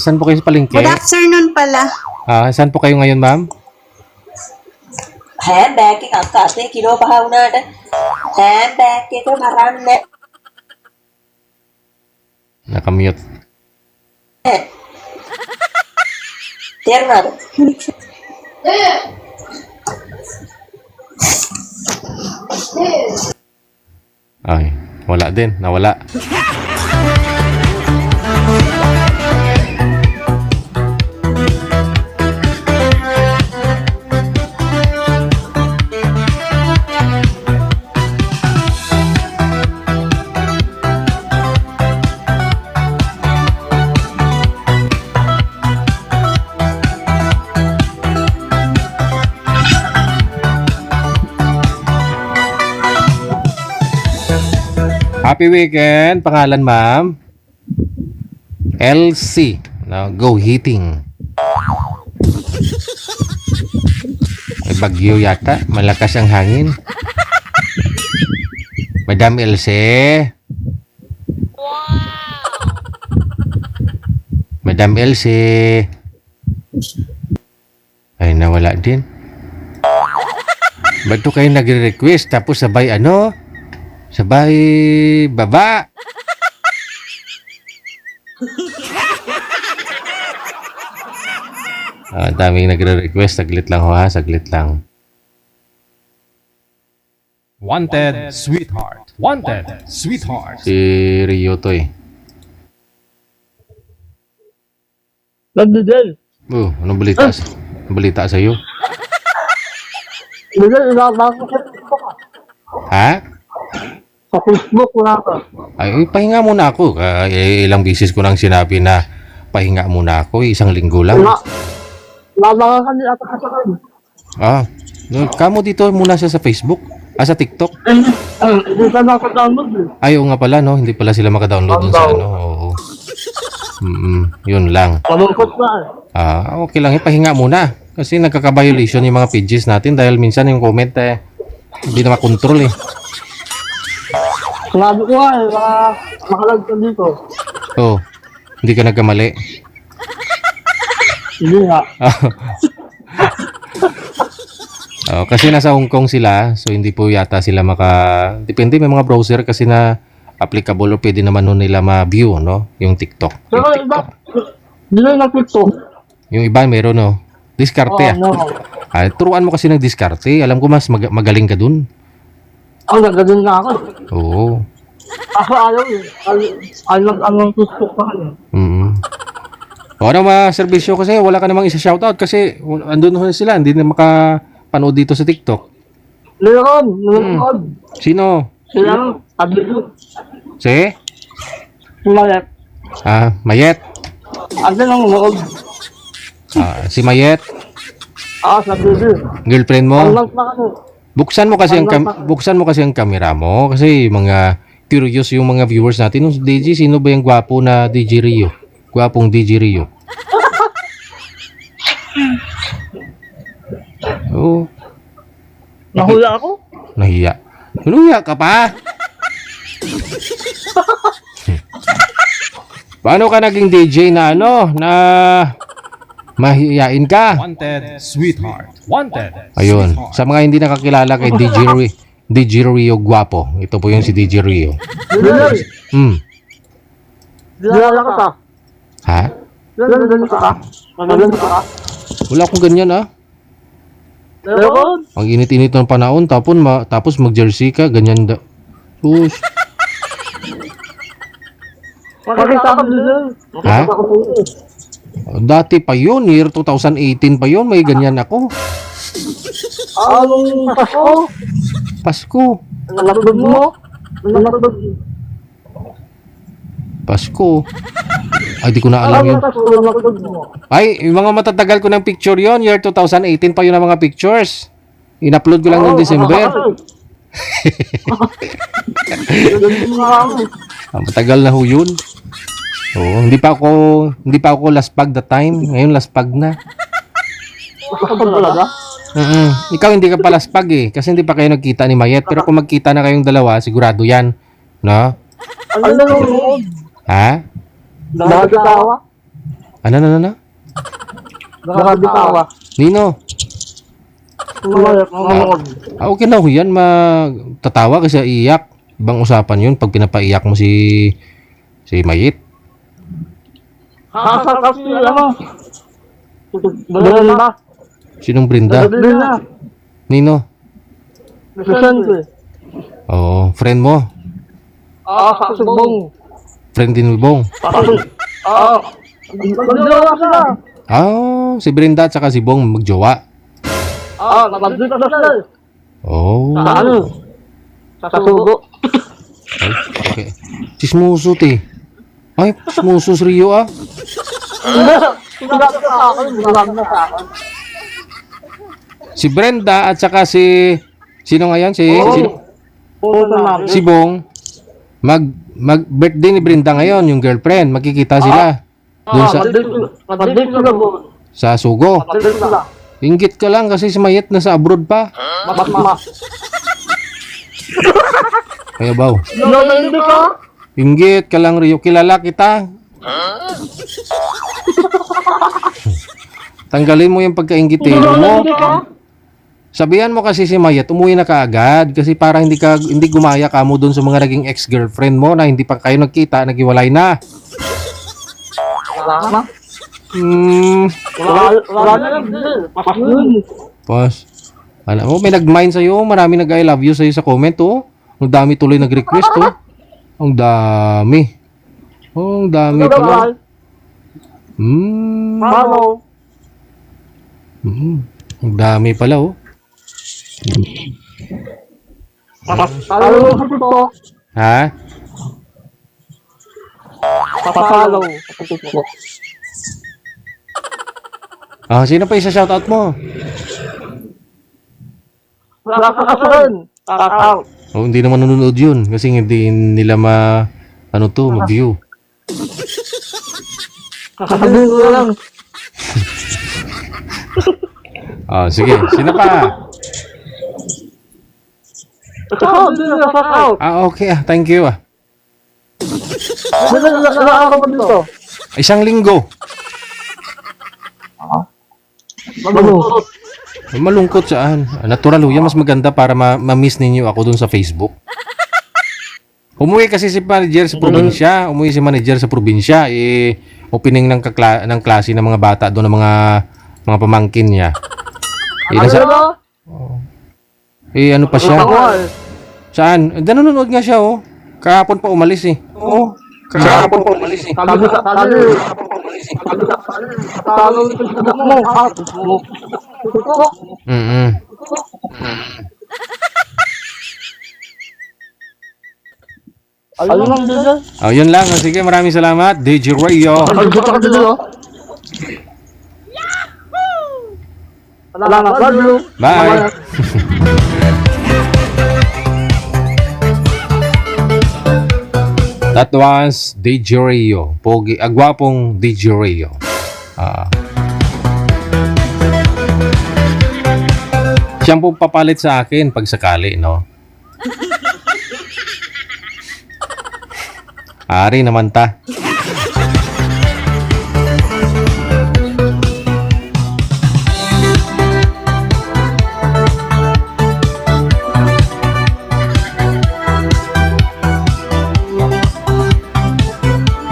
Saan po kayo sa palengke? Good afternoon pala. Saan po kayo ngayon, ma'am? handbag එක අක්කාසේ කිලෝ 5 වුණාට handbag එක මරන්නේ Nakamute. තේරුණාද? Ay, wala din. Nawala. Happy weekend. Pangalan, ma'am? LC. Now, go hitting. May bagyo yata. Malakas ang hangin. Madam LC. Madam LC. Ay, nawala din. Ba't to kayo nagre-request tapos sabay ano? Sabay baba. Daming nagre-request. Saglit lang ho ha. Saglit lang. Wanted sweetheart. Wanted sweetheart. Si Rio to eh. Nagdidel. Anong balita? Anong balita sa'yo? Ha? Sa Facebook wala ka. Ay, pahinga muna ako. Ilang bisis ko nang sinabi na pahinga muna ako. Isang linggo lang. Wala ka kanila at kasakan. Ah, kamo dito muna siya sa Facebook. Sa TikTok. Hindi ka naka-download eh. Ay, oo nga pala, no? Hindi pala sila maka-download dun sa ano. Oo. Yun lang. Malungkot na eh. Okay lang. Ipahinga muna. Kasi nagkaka-violation yung mga pages natin dahil minsan yung comment hindi na makontrol eh. Sinabi ko nga eh, makalag ka dito. Oo. Hindi ka nagkamali. Hindi nga. Kasi nasa Hong Kong sila, so hindi po yata sila depende, may mga browser kasi na applicable o pwede naman nun nila ma-view, no? Yung TikTok. Pero iba, hindi na TikTok. Yung iba meron, no? Diskarte no. Turuan mo kasi ng diskarte. Alam ko mas magaling ka dun. Gagaling na ako. Oo. Ako ayaw eh. Ang TikTok pa eh. Ano ma-servisyo kasi wala ka namang isa-shoutout kasi andun na sila, hindi na makapanood dito sa TikTok. Meron. Sino? Sila Adil. Si Mayet. Mayet. Adil ang nood. Si Mayet. Sa Adil. Girlfriend mo? Lang pa kasi. Buksan mo kasi ang camera mo kasi mga curious yung mga viewers natin. DJ, sino ba yung gwapo na DJ Rio? Gwapong DJ Rio. Nahula ako? Nahiya. Nahiya ka pa? Paano ka naging DJ na mahihiyain ka? Wanted, sweetheart. Wanted. Ayun. Sa mga hindi nakakilala kay DJ Rio Guapo. Ito po yung si DJ Rio. Dilala ka pa. Ha? Magaling ka. Wala akong ganyan Meron. Ang init-init ng panahon tapos mag-jersey ka, ganyan Sus. Makita ka din. Ha? Dati pa yun, year 2018 pa yun, may ganyan ako. Anong Pasko? Pasko. Nalapag mo? Pasko. Ay, di ko na alam yun. Ay, yung mga matatagal ko ng picture yon, year 2018 pa yun ang mga pictures. In-upload ko lang noong December. Matagal na ho yun. Hindi pa ako laspag that time. Ngayon laspag na. Ikaw hindi ka pa laspag eh. Kasi hindi pa kayo nagkita ni Mayet. Pero kung magkita na kayong dalawa, sigurado yan. No? Ha? Nakabitawa? Ano? Nakabitawa. Nino? Okay na ho yan. Tatawa kasi iyak. Ibang usapan yun pag pinapaiyak mo si Mayet. Kasi Brenda. Sinong Brenda? Nino? Oo, friend mo? Sa Subong. Friend din mo Bong? Magjowa sila. Si Brenda at saka si Bong magjowa. Nabagdita sila. Sa ano? Sa Subo. Okay. Sismuso te. Ay, sismuso si Rio Si Brenda at saka sino nga yan? Si Bong. Mag-birthday ni Brenda ngayon, yung girlfriend. Magkikita sila. Doon sa Sugo. Inggit ka lang kasi si Mayet nasa abroad pa. Kaya baw. Inggit ka lang Rio, kilala kita. Tanggalin mo yung pagkainggitero mo. Sabihan mo kasi si Mayet, umuwi na kaagad kasi para hindi gumaya ka mo doon sa mga naging ex-girlfriend mo na hindi pa kayo nagkita, naghiwalay na. Wala na lang. Pas. Alam mo, may nag-mind sa'yo, marami nag-I love you sa'yo sa comment, Ang dami tuloy nag-request, Ang dami. Ang dami pala. Hello. Ang dami pala, Ha? Papalo. Sino pa isa shoutout mo? Oh, hindi naman nanonood yun kasi hindi nila mag-view. Oh, sige. Sino pa? Okay. Thank you. Isang linggo. Malungkot saan? Natural ho. Yan mas maganda para ma-miss ninyo ako dun sa Facebook. Umuwi kasi si manager sa probinsya. Opening ng klase ng mga bata doon ng mga pamangkin niya. Ano pa siya? Saan? Nanonood nga siya, oh. Kahapon pa umalis, eh. Oh, yun lang. Sige, maraming salamat. DJ Rayo. Bye. That was DJ Rayo. Pogi, agwapong DJ Rayo. Siyang pong papalit sa akin pag sakali, no? Ari naman ta.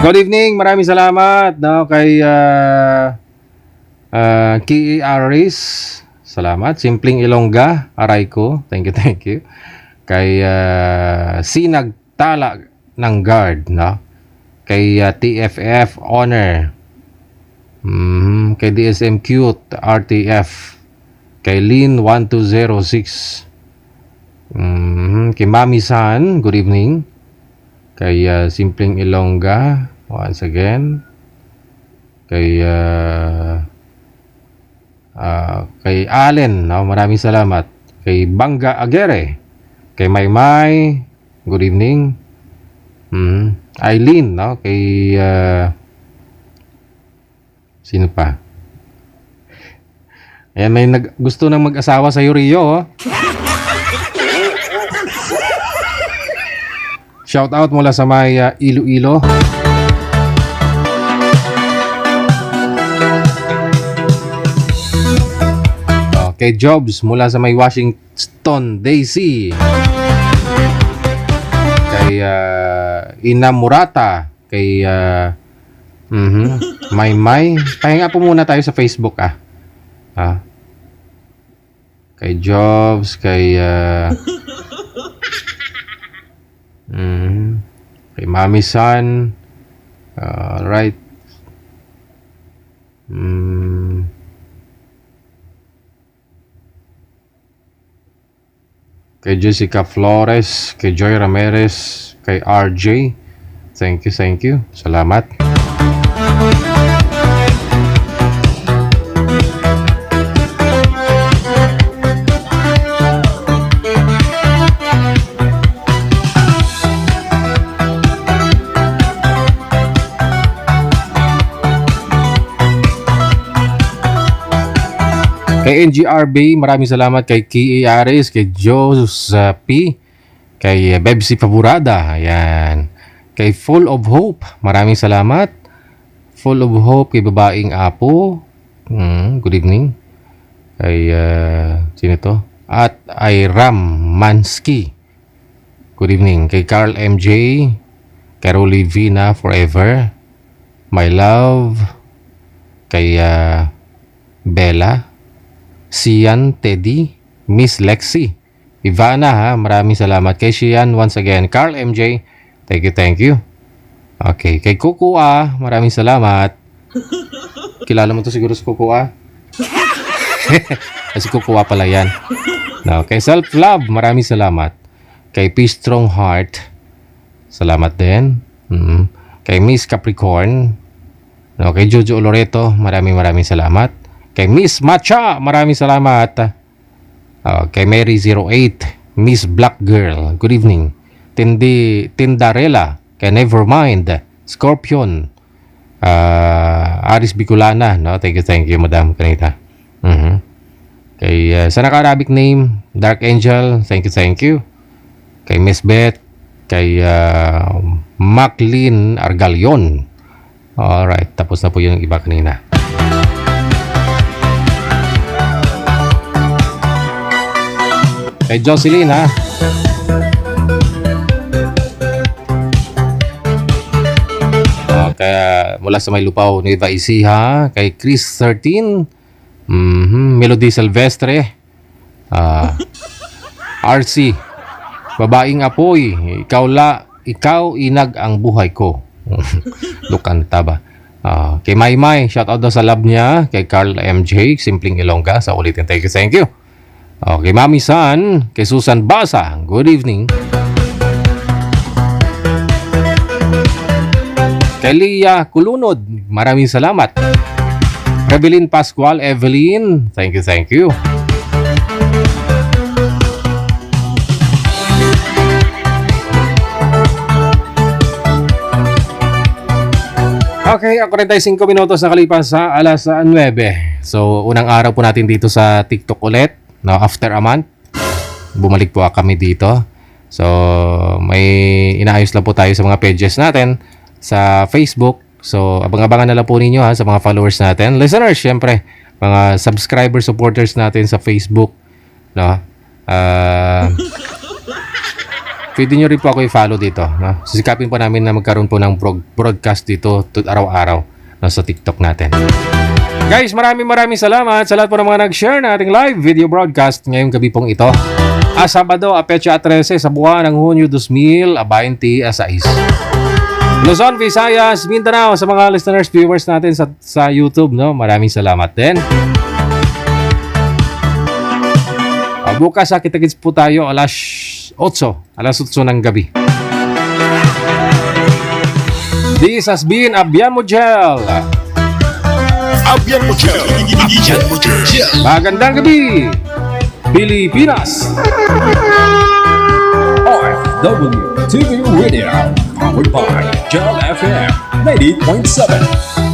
Good evening, maraming salamat kay Ki Aris. Salamat. Simpleng Ilongga, aray ko. Thank you. Kay Sinag Tala ng Guard, no? Kay TFF Honor. Kay DSM Cute RTF. Kay Lin 1206. Kay Mami San, good evening. Kay Simpleng Ilongga, once again. Kay Allen, no? Maraming salamat. Kay Bangga Agere. Kay Maymay, good evening. Eileen, no? Kay sino pa? Ayan, may gusto nang mag-asawa sa Rio, oh. Shout out mula sa may Iloilo. Kay Jobs mula sa may Washington DC. Kay Ina Murata. Kay Maymay. Pahinga po muna tayo sa Facebook, Kay Jobs, kay kay Mami San. Right. Kay Jessica Flores, kay Joy Ramirez, kay RJ. Thank you. Salamat. Kay NGRB, maraming salamat. Kay Ki Aris, kay Josepi, kay Bebsi Faburada, ayan. Kay Full of Hope, maraming salamat. Full of Hope, kay Babaeng Apo, good evening. Kay sino to? At Iram Mansky, good evening. Kay Carl MJ, kay Rolivina Forever, My Love, kay Bella, Sian Teddy, Miss Lexi, Ivana, maraming salamat. Kay Sian once again. Carl MJ, thank you. Okay, kay Kukua, maraming salamat. Kilala mo to siguro si Kukua? Kasi Kukua pala yan. Kay Self Love, maraming salamat. Kay Peace Strong Heart, salamat din. Kay Miss Capricorn, kay Jojo Loreto, maraming salamat. Kay Miss Matcha, maraming salamat. Kay Mary08, Miss Black Girl, good evening. Tindarella, kay Nevermind, Scorpion, Aris Bicolana, no? Thank you, Madam Kanita. Kay sa naka-Arabic name, Dark Angel, thank you. Kay Miss Beth, kay Maclean Argalion. Alright, tapos na po yung iba kanina. Kay Jocelyn, ha? Kaya mula sa May Lupaw, Nueva Ecija, kay Chris 13, Melody Silvestre, RC, Babaeng Apoy, ikaw inag ang buhay ko. Lukanta ba? Kay Maymay, shoutout daw sa lab niya. Kay Carl MJ, Simpleng Ilongga, sa ulitin, thank you. Kay Mami San, kay Susan Basa, good evening. Kay Lia Kulunod, maraming salamat. Rebelin Pascual, Evelyn, thank you. Okay, 45 minutos na kalipas sa alas 9. So, unang araw po natin dito sa TikTok ulit. No, after a month, bumalik po kami dito. So, may inaayos lang po tayo sa mga pages natin sa Facebook. So, abang-abangan na lang po ninyo, ha, sa mga followers natin. Listeners, syempre, mga subscriber, supporters natin sa Facebook. No? Pwede nyo rin po ako i-follow dito. No? Sisikapin po namin na magkaroon po ng broadcast dito araw-araw, no, sa TikTok natin. Guys, maraming salamat sa lahat po ng mga nag-share na ating live video broadcast ngayong gabi pong ito. Sabado, Pecha 13 sa buwan ng Hunyo 2026. Luzon, Visayas, Mindanao, sa mga listeners, viewers natin sa YouTube, no? Maraming salamat din. Bukas, kita-kits po tayo alas 8 ng gabi. This has been Abian Mujel. Magandang gabi, Pilipinas. OFW TV Radio, powered by Jal FM 90.7.